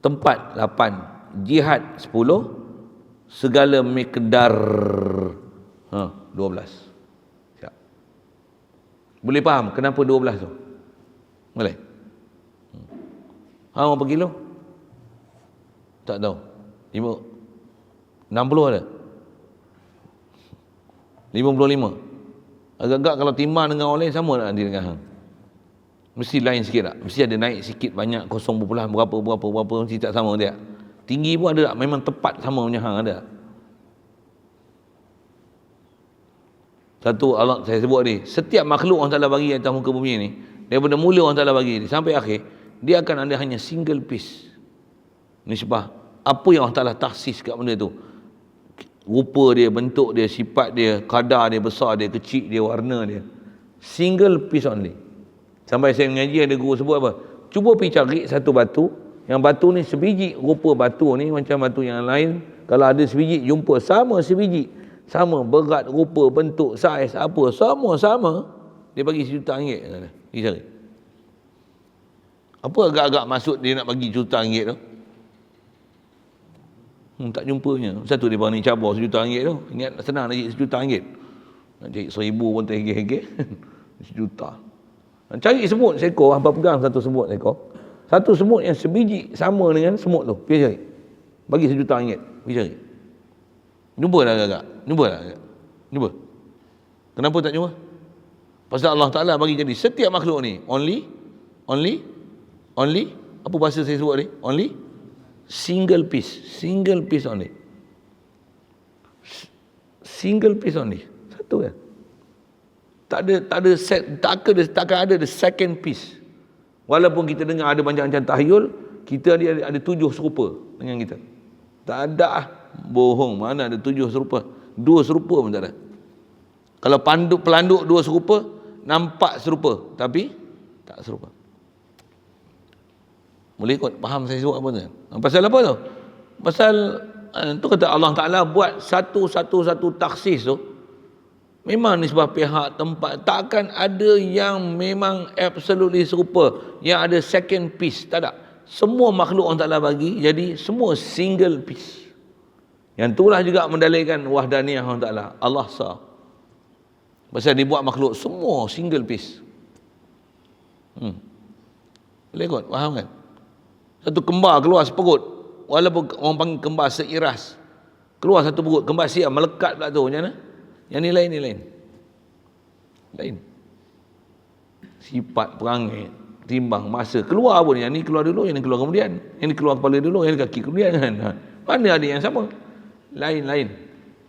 Tempat 8, jihad 10, segala miqdar 12. Siap. Boleh faham kenapa 12 tu? Boleh? Berapa kilo? Tak tahu. 60 ada? 55. Agak-agak kalau timbang dengan orang lain sama tak nanti dengan hang? Mesti lain sikit tak? Mesti ada naik sikit banyak 0, berapa mesti tak sama dia. Tinggi pun ada tak? Memang tepat sama punya hang ada tak? Satu Allah saya sebut ni, setiap makhluk Allah Taala bagi atas muka bumi ni, daripada mula Allah Taala bagi ni sampai akhir, dia akan ada hanya single piece. Nisbah apa yang Allah Taala taksis kat benda tu. Rupa dia, bentuk dia, sifat dia, kadar dia, besar dia, kecil dia, warna dia. Single piece only. Sampai saya mengaji ada guru sebut apa? Cuba pergi cari satu batu, yang batu ni sebiji, rupa batu ni macam batu yang lain. Kalau ada sebiji, jumpa sama sebiji. Sama berat, rupa, bentuk, saiz, apa, semua sama. Dia bagi RM1 juta. Pergi cari. Apa agak-agak maksud dia nak bagi RM1 juta tu? Tak jumpanya. Satu dia berani cabar RM1 juta tu. Ingat senang nak cari RM1 juta. Nak cari 1,000 pun terhege-hege. RM1 juta. Cari semut seekor, hampa pegang satu semut seekor. Satu semut yang sebiji sama dengan semut tu. Pergi cari. Bagi RM1 juta. Pergi cari. Jumpa dah agak-agak? Jumpa dah agak? Jumpa? Kenapa tak jumpa? Pasal Allah Ta'ala bagi jadi setiap makhluk ni only apa bahasa saya sebut ni? Only single piece only. Single piece only. Satu kan? Takkan ada the second piece. Walaupun kita dengar ada macam-macam tahyul, kita ada 7 serupa dengan kita. Tak ada. Bohong, mana ada 7 serupa? 2 serupa pun tak ada. Kalau pelanduk 2 serupa, nampak serupa tapi tak serupa. Boleh ikut faham saya sebut apa tu? Pasal apa tu? Pasal tu kata Allah Ta'ala buat satu taksis tu, memang nisbah pihak, tempat, takkan ada yang memang absolutely serupa, yang ada second piece, tak ada. Semua makhluk Allah Ta'ala bagi jadi semua single piece. Yang itulah juga mendalilkan wahdaniyah Allah Ta'ala. Allah sah. Pasal dia buat makhluk semua single piece. Boleh kot, faham kan? Satu kembar keluar seperut, walaupun orang panggil kembar seiras, keluar satu perut, kembar siap melekat pula tu, macam mana? Yang ni lain. Sifat, perangai, timbang, masa, keluar pun, yang ni keluar dulu, yang ni keluar kemudian, yang ni keluar kepala dulu, yang ni kaki kemudian kan? Mana ada yang sama? Lain.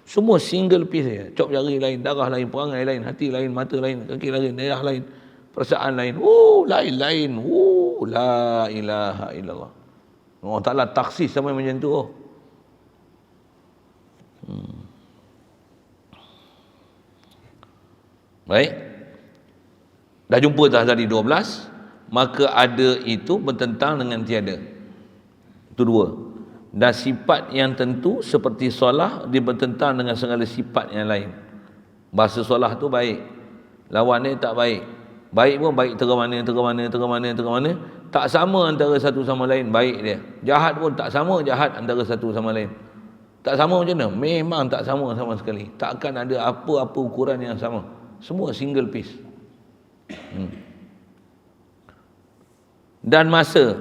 Semua single piece saja. Cop jari lain, darah lain, perangai lain, hati lain, mata lain, kaki lain, darah lain, perasaan lain. Lain. La ilaha illallah. Allah Ta'ala taksis sampai macam tu. Baik. Dah jumpa dah tadi 12, maka ada itu bertentang dengan tiada. Itu dua. Dan sifat yang tentu seperti solah, dia bertentang dengan segala sifat yang lain. Bahasa solah tu baik, lawan dia tak baik. Baik pun baik tera mana. Tak sama antara satu sama lain baik dia. Jahat pun tak sama jahat antara satu sama lain. Tak sama macam mana? Memang tak sama sekali. Takkan ada apa-apa ukuran yang sama. Semua single piece. Dan masa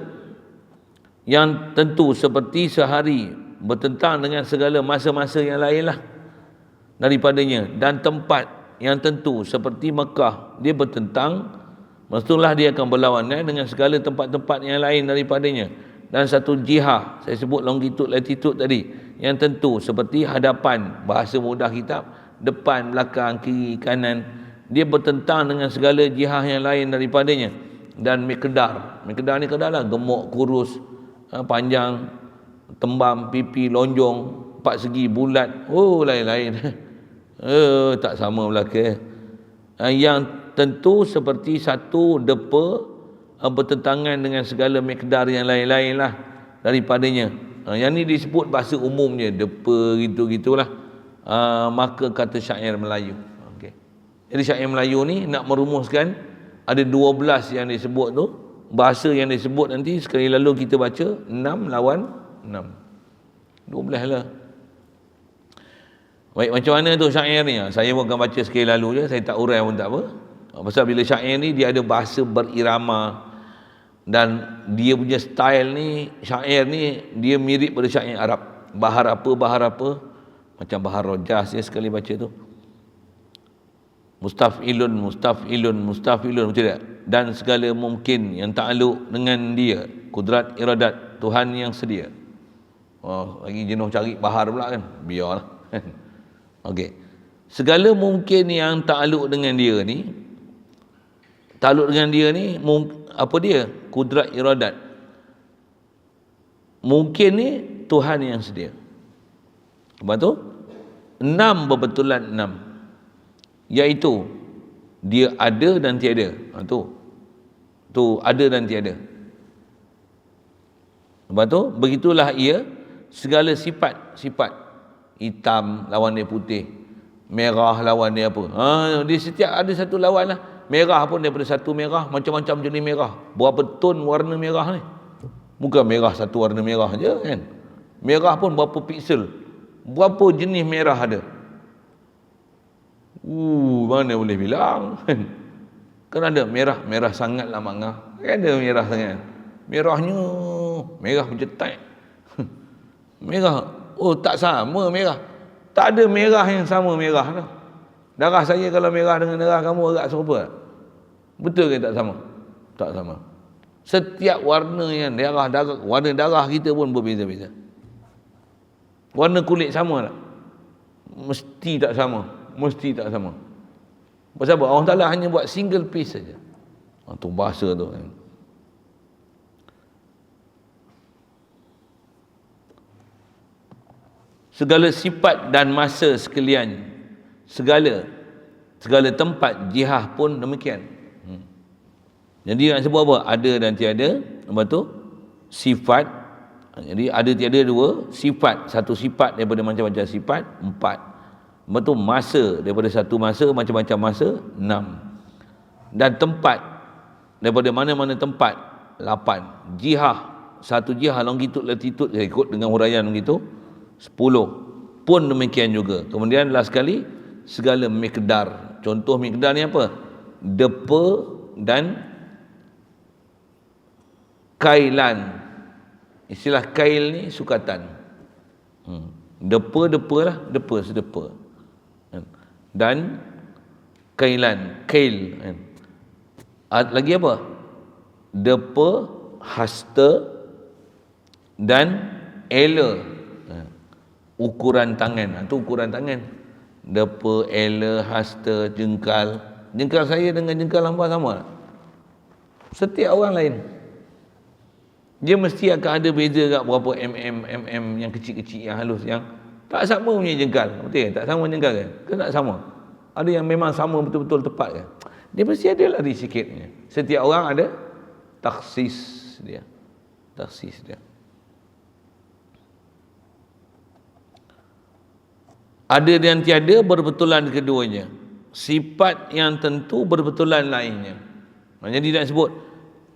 yang tentu seperti sehari bertentang dengan segala masa-masa yang lainlah daripadanya. Dan tempat yang tentu seperti Mekah, dia bertentang, mestilah dia akan berlawanan dengan segala tempat-tempat yang lain daripadanya. Dan satu jihah, saya sebut longitude latitude tadi, yang tentu seperti hadapan, bahasa mudah kitab, depan, belakang, kiri, kanan, dia bertentang dengan segala jihah yang lain daripadanya. Dan miqdar ni kedarlah gemuk, kurus, panjang, tembam, pipi, lonjong, empat segi, bulat, lain-lain. Tak sama belaka. Yang tentu seperti satu depa bertentangan dengan segala miqdar yang lain-lain lah daripadanya. Yang ni disebut bahasa umumnya depa gitu-gitulah. Maka kata syair Melayu. Okay. Jadi syair Melayu ni nak merumuskan ada 12 yang disebut tu, bahasa yang disebut nanti sekali lalu kita baca 6 lawan 6. 12 lah. Baik, macam mana tu syair ni? Saya pun akan baca sekali lalu je, saya tak urai pun tak apa. Pasal bila syair ni dia ada bahasa berirama, dan dia punya style ni, syair ni dia mirip pada syair Arab. Bahar apa, macam Bahar Rojas ya sekali baca tu. Mustafilun, macam tak? Dan segala mungkin yang takluk dengan dia, kudrat iradat, Tuhan yang sedia. Lagi jenuh cari bahar pula kan, biarlah. Okey. Segala mungkin yang takluk dengan dia ni, apa dia? Kudrat iradat. Mungkin ni Tuhan yang sedia. Lepas tu 6 berbetulan 6, iaitu dia ada dan tiada. Tu ada dan tiada. Lepas tu begitulah ia segala sifat. Hitam lawan dia putih, merah lawan dia apa. Dia setiap ada satu lawan lah. Merah pun daripada satu merah, macam-macam jenis merah. Berapa ton warna merah ni? Bukan merah satu warna merah je kan. Merah pun berapa piksel, berapa jenis merah ada. Mana boleh bilang. Kan ada merah sangatlah mangah. Kan ada merah sangat. Merahnya merah macam tai. Merah. Tak sama merah. Tak ada merah yang sama merah tu. Darah saya kalau merah dengan darah kamu agak serupa. Betul ke tak sama? Tak sama. Setiap warna yang warna darah kita pun berbeza-beza. Warna kulit sama tak? Mesti tak sama. Pasal apa? Allah Ta'ala hanya buat single piece saja. Tu bahasa tu kan. Segala sifat dan masa sekalian, segala tempat, jihah pun demikian. Jadi nak sebut apa? Ada dan tiada. Lepas tu sifat. Jadi ada tiada dua, sifat, satu sifat daripada macam-macam sifat 4. Lepas tu masa, daripada satu masa macam-macam masa 6. Dan tempat, daripada mana-mana tempat 8. Jihah, satu jihah longitude latitude, saya ikut dengan huraian begitu 10 pun demikian juga. Kemudian last sekali segala miqdar. Contoh miqdar ni apa? Depa dan kailan. Istilah kail ni sukatan. Depa lah, depa sedepa. Dan kailan, kail. Lagi apa? Depa, hasta dan ela. Ukuran tangan. Itu ukuran tangan. Depa, ela, hasta, jengkal. Jengkal saya dengan jengkal hangpa sama. Setiap orang lain. Dia mesti akan ada beza kat berapa mm yang kecil-kecil, yang halus, yang tak sama punya jengkal. Betul ke? Tak sama jengkal kan? Ke tak sama? Ada yang memang sama betul-betul tepat ke? Dia mesti ada lari sikitnya. Setiap orang ada taksis dia. Taksis dia. Ada dan tiada berbetulan keduanya. Sifat yang tentu berbetulan lainnya. Jadi dia sebut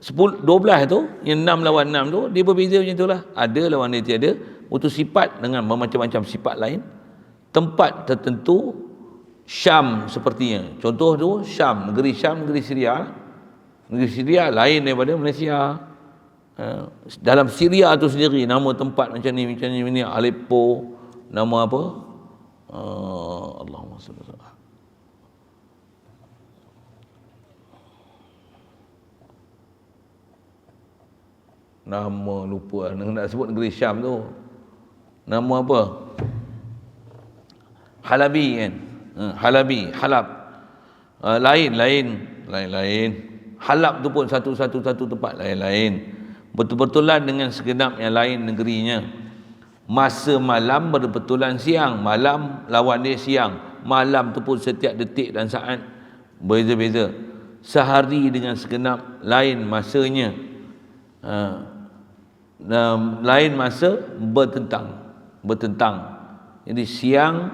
10, 12 tu, yang 6 lawan 6 tu, dia berbeza macam itulah. Ada lawan dia tiada, untuk sifat dengan bermacam-macam sifat lain. Tempat tertentu, Syam sepertinya. Contoh tu, Syam, negeri Syria. Negeri Syria lain daripada Malaysia. Dalam Syria tu sendiri, nama tempat macam ni, Aleppo, nama apa? Allahumma salli alaihi wasallam. Nama lupa, nak sebut negeri Syam tu. Nama apa? Halabi kan? Halabi, Halab. Lain. Halab tu pun satu tempat lain. Betul-betulan dengan segenap yang lain negerinya. Masa malam berbetulan siang, malam lawan dia siang. Malam tu pun setiap detik dan saat berbeza-beza. Sehari dengan segenap lain masanya. Lain masa bertentang. Jadi siang,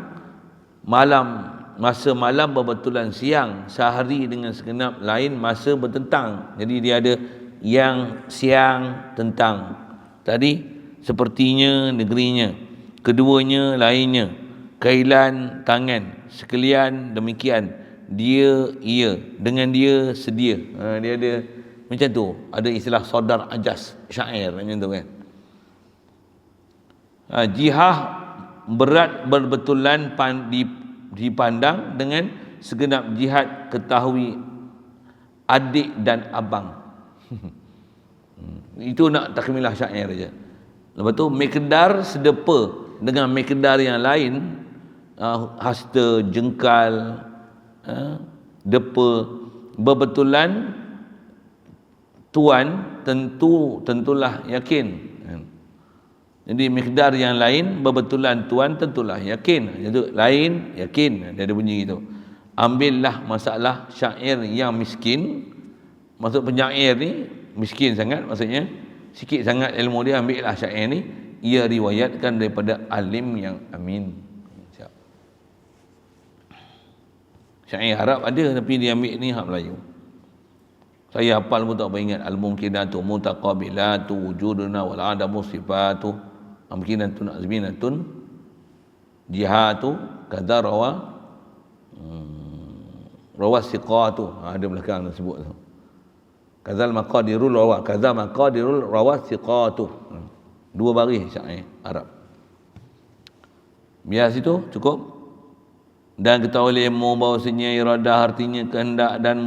malam, masa malam berbetulan siang, sehari dengan segenap lain masa bertentang. Jadi dia ada yang siang tentang. Tadi sepertinya negerinya, keduanya lainnya, kailan tangan, sekalian demikian, dia ia, dengan dia sedia. Dia ada macam tu, ada istilah sodar ajas, syair macam tu kan. Jihah berat berbetulan dipandang dengan segenap jihad ketahui adik dan abang. Itu nak takmilah syair aja. Lepas tu miqdar sedepa dengan miqdar yang lain, hasta, jengkal, depa, berbetulan tuan tentulah yakin. Jadi miqdar yang lain berbetulan tuan tentulah yakin. Itu lain yakin, dia ada bunyi gitu. Ambillah masalah syair yang miskin. Maksud penyair ni miskin sangat, maksudnya sikit sangat ilmu dia, ambillah syair ni, ia riwayatkan daripada alim yang amin. Syair Arab ada, tapi dia ambil ni hak Melayu. Saya hafal pun tak apa ingat. Al-mumkinatu mutaqabilatu wujuduna wal adamu sifatu amkinatun azminatun jihatu kadza rawa siqatu. Ada belakang sebut tu. Kadzal maqadirul rawa, kadza maqadirul rawa siqatu. Dua baris syair Arab. Biar situ cukup. Dan ketahui ilmu bahawasanya iradah artinya kehendak dan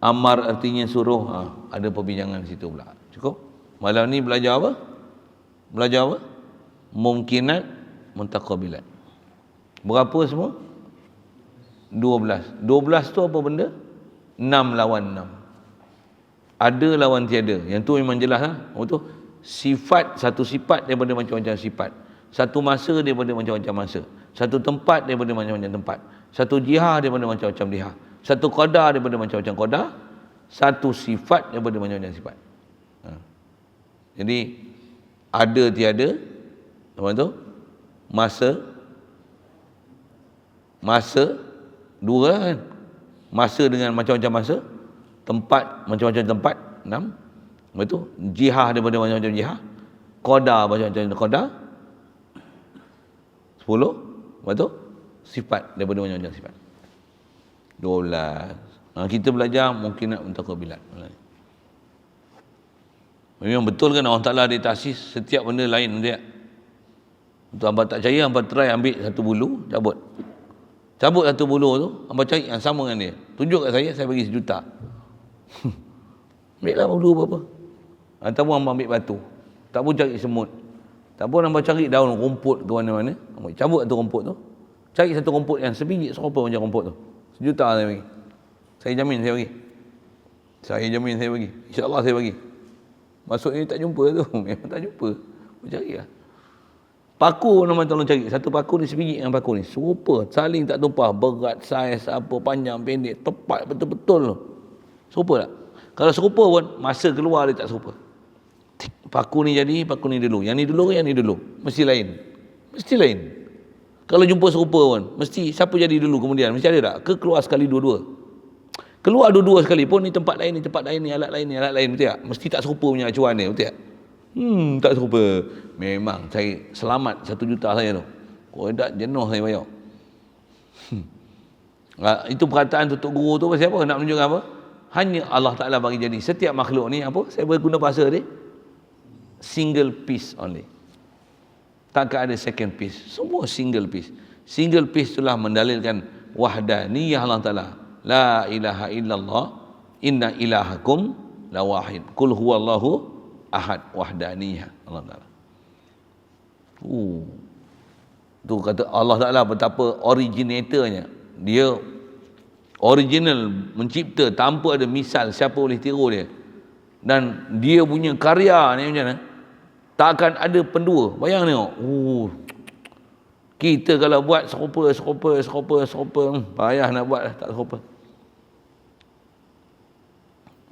amar artinya suruh. Ada perbincangan situ pula. Cukup. Malam ni belajar apa? Mungkinat muntaqabilat. Berapa semua? 12. 12 tu apa benda? 6 lawan 6. Ada lawan tiada. Yang tu memang jelas lah. Itu sifat, satu sifat daripada macam-macam sifat. Satu masa daripada macam-macam masa. Satu tempat daripada macam-macam tempat. Satu jihah daripada macam-macam jihah. Satu qadar daripada macam-macam qadar. Satu sifat daripada macam-macam sifat. Jadi ada tiada, apa tu? Masa dua kan? Masa dengan macam-macam masa, tempat macam-macam tempat, 6. Lepas tu jihah daripada macam-macam jihah, qadar macam-macam qadar, 10. Lepas tu sifat daripada macam-macam sifat, 12. Kita belajar mungkin nak muntaqabilat. Memang betul kan Allah Ta'ala dia taksis setiap benda lain dia. Untuk hamba tak percaya, hamba try ambil satu bulu, cabut satu bulu tu, hamba cari yang sama dengan dia. Tunjuk kat saya bagi 1 juta. Ambil lah bulu apa-apa. Ataupun hamba ambil batu. Tak pun cari semut. Tak pun hamba cari daun rumput ke mana-mana. Hamba cabut satu rumput tu. Cari satu rumput yang sebiji serupa macam rumput tu. 1 juta saya bagi. Saya jamin saya bagi. InsyaAllah saya bagi. Maksudnya tak jumpa tu. Memang tak jumpa. Cari lah. Paku nama tolong cari. Satu paku ni sebiji dengan paku ni. Serupa. Saling tak tumpah. Berat, saiz, apa, panjang, pendek. Tepat betul-betul tu. Serupa tak? Kalau serupa pun, masa keluar dia tak serupa. Paku ni jadi, paku ni dulu. Yang ni dulu, yang ni dulu. Mesti lain. Mesti lain. Kalau jumpa serupa pun, mesti siapa jadi dulu kemudian? Mesti ada tak? Ke keluar sekali dua-dua? Keluar dua-dua sekali pun, ni tempat lain, ni tempat lain, ni alat lain, ni alat lain. Betul tak? Mesti tak serupa punya acuan dia. Betul tak? Tak serupa. Memang cari selamat 1 juta saya tu. Kau dah jenuh saya bayar. Itu perkataan tutup guru tu pasal apa? Nak menunjukkan apa? Hanya Allah Ta'ala bagi jadi setiap makhluk ni apa? Saya boleh guna bahasa dia. Single piece only. Takkan ada second piece. Semua single piece. Single piece itulah mendalilkan wahdaniyah Allah Ta'ala. La ilaha illallah inna ilahakum la wahid. Qul huwallahu ahad. Wahdaniyah Allah Ta'ala. Tu kata Allah Ta'ala betapa originatornya. Dia original, mencipta tanpa ada misal, siapa boleh tiru dia. Dan dia punya karya ni macam mana? Tak akan ada pendua. Bayang tengok. Kita kalau buat serupa, payah nak buat lah, tak serupa.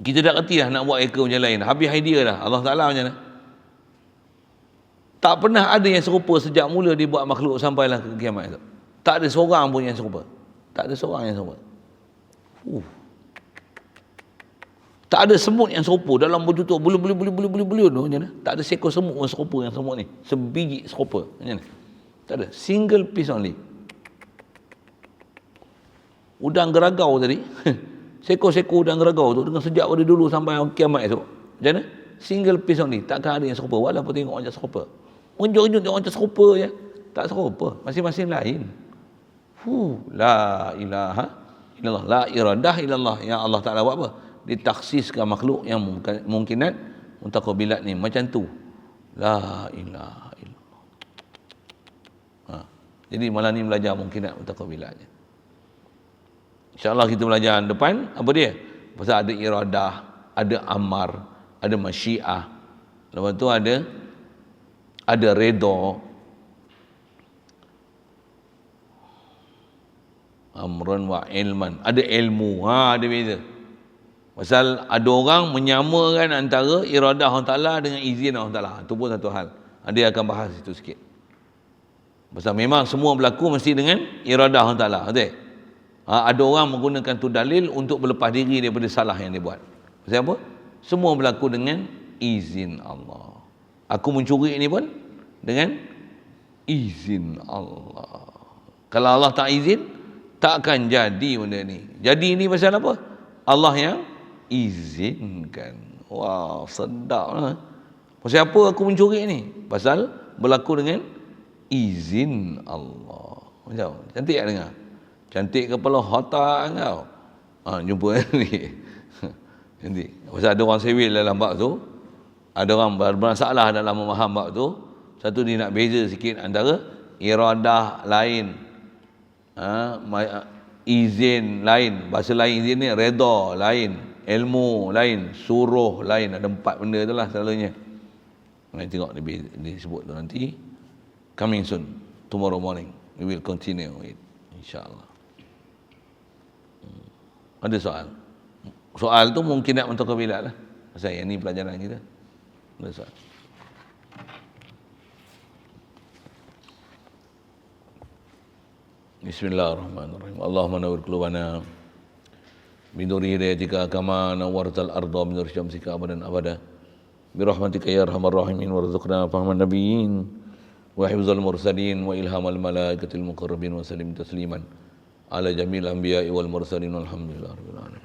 Kita dah kerti lah nak buat ekor macam lain. Habis idea dah. Allah Ta'ala macam mana? Tak pernah ada yang serupa sejak mula dia buat makhluk sampailah ke kiamat itu. Tak ada seorang pun yang serupa. Tak ada seorang yang serupa. Tak ada semut yang serupa dalam bertutup bulu tu macam mana? Tak ada seekor semut yang serupa yang semut ni. Sebiji serupa macam mana? Tak ada. Single piece only. Udang geragau tadi. Seekor-seekor udang geragau tu dengan sejak pada dulu sampai kiamat esok. Macam mana? Single piece only. Takkan ada yang serupa. Walaupun tengok macam serupa. Unjuk-unjuk tengok macam serupa je. Tak serupa. Masing-masing lain. La ilaha illallah. La iradah illallah. Yang Allah Ta'ala buat apa? Ditaksiskan makhluk yang mungkinat muntaqabilat ni. Macam tu. La ilaha illallah. Jadi malam ni belajar mungkinat muntaqabilatnya. InsyaAllah kita belajar depan. Apa dia? Pasal ada iradah, ada amar, ada masyiah. Lepas tu ada redha. Amran wa ilman. Ada ilmu. Ada beza. Pasal ada orang menyamakan antara iradah Allah Ta'ala dengan izin Allah Ta'ala. Itu pun satu hal. Dia akan bahas itu sikit. Pasal memang semua berlaku mesti dengan iradah Allah Ta'ala. Betul? Ada orang menggunakan tu dalil untuk berlepas diri daripada salah yang dia buat. Pasal apa? Semua berlaku dengan izin Allah. Aku mencuri ini pun dengan izin Allah. Kalau Allah tak izin, takkan jadi benda ni. Jadi ni pasal apa? Allah yang izinkan. Wah, sedap lah. Pasal apa aku mencuri ni? Pasal berlaku dengan izin Allah. Macam cantik tak dengar? Cantik kepala otak kau. Jumpa ni. Cantik. Pasal ada orang sewil dalam bab tu. Ada orang bermasalah dalam memaham bab tu. Satu dia nak beza sikit antara iradah lain. Izin lain. Bahasa lain izin ni redha lain. Ilmu lain. Suruh lain. Ada 4 benda tu lah selalunya. Nanti tengok disebut tu nanti. Coming soon. Tomorrow morning. We will continue it. InsyaAllah. Ada soal? Soal tu mungkin nak muntaqabilat lah. Pasal yang ni pelajaran kita. Ada soal? Bismillahirrahmanirrahim. Allahumma nawwir qulubana binuri hidayatika kama nawwartal arda binur syamsika abadan abada. Birahmatika ya arhamar rahimin warzuqna fahman nabiyyin wa hifzal mursalin wa ilhamal malaikatil muqarrabin wa sallim tasliman ala jamil anbiya'i wal mursalin walhamdulillahi rabbil alamin.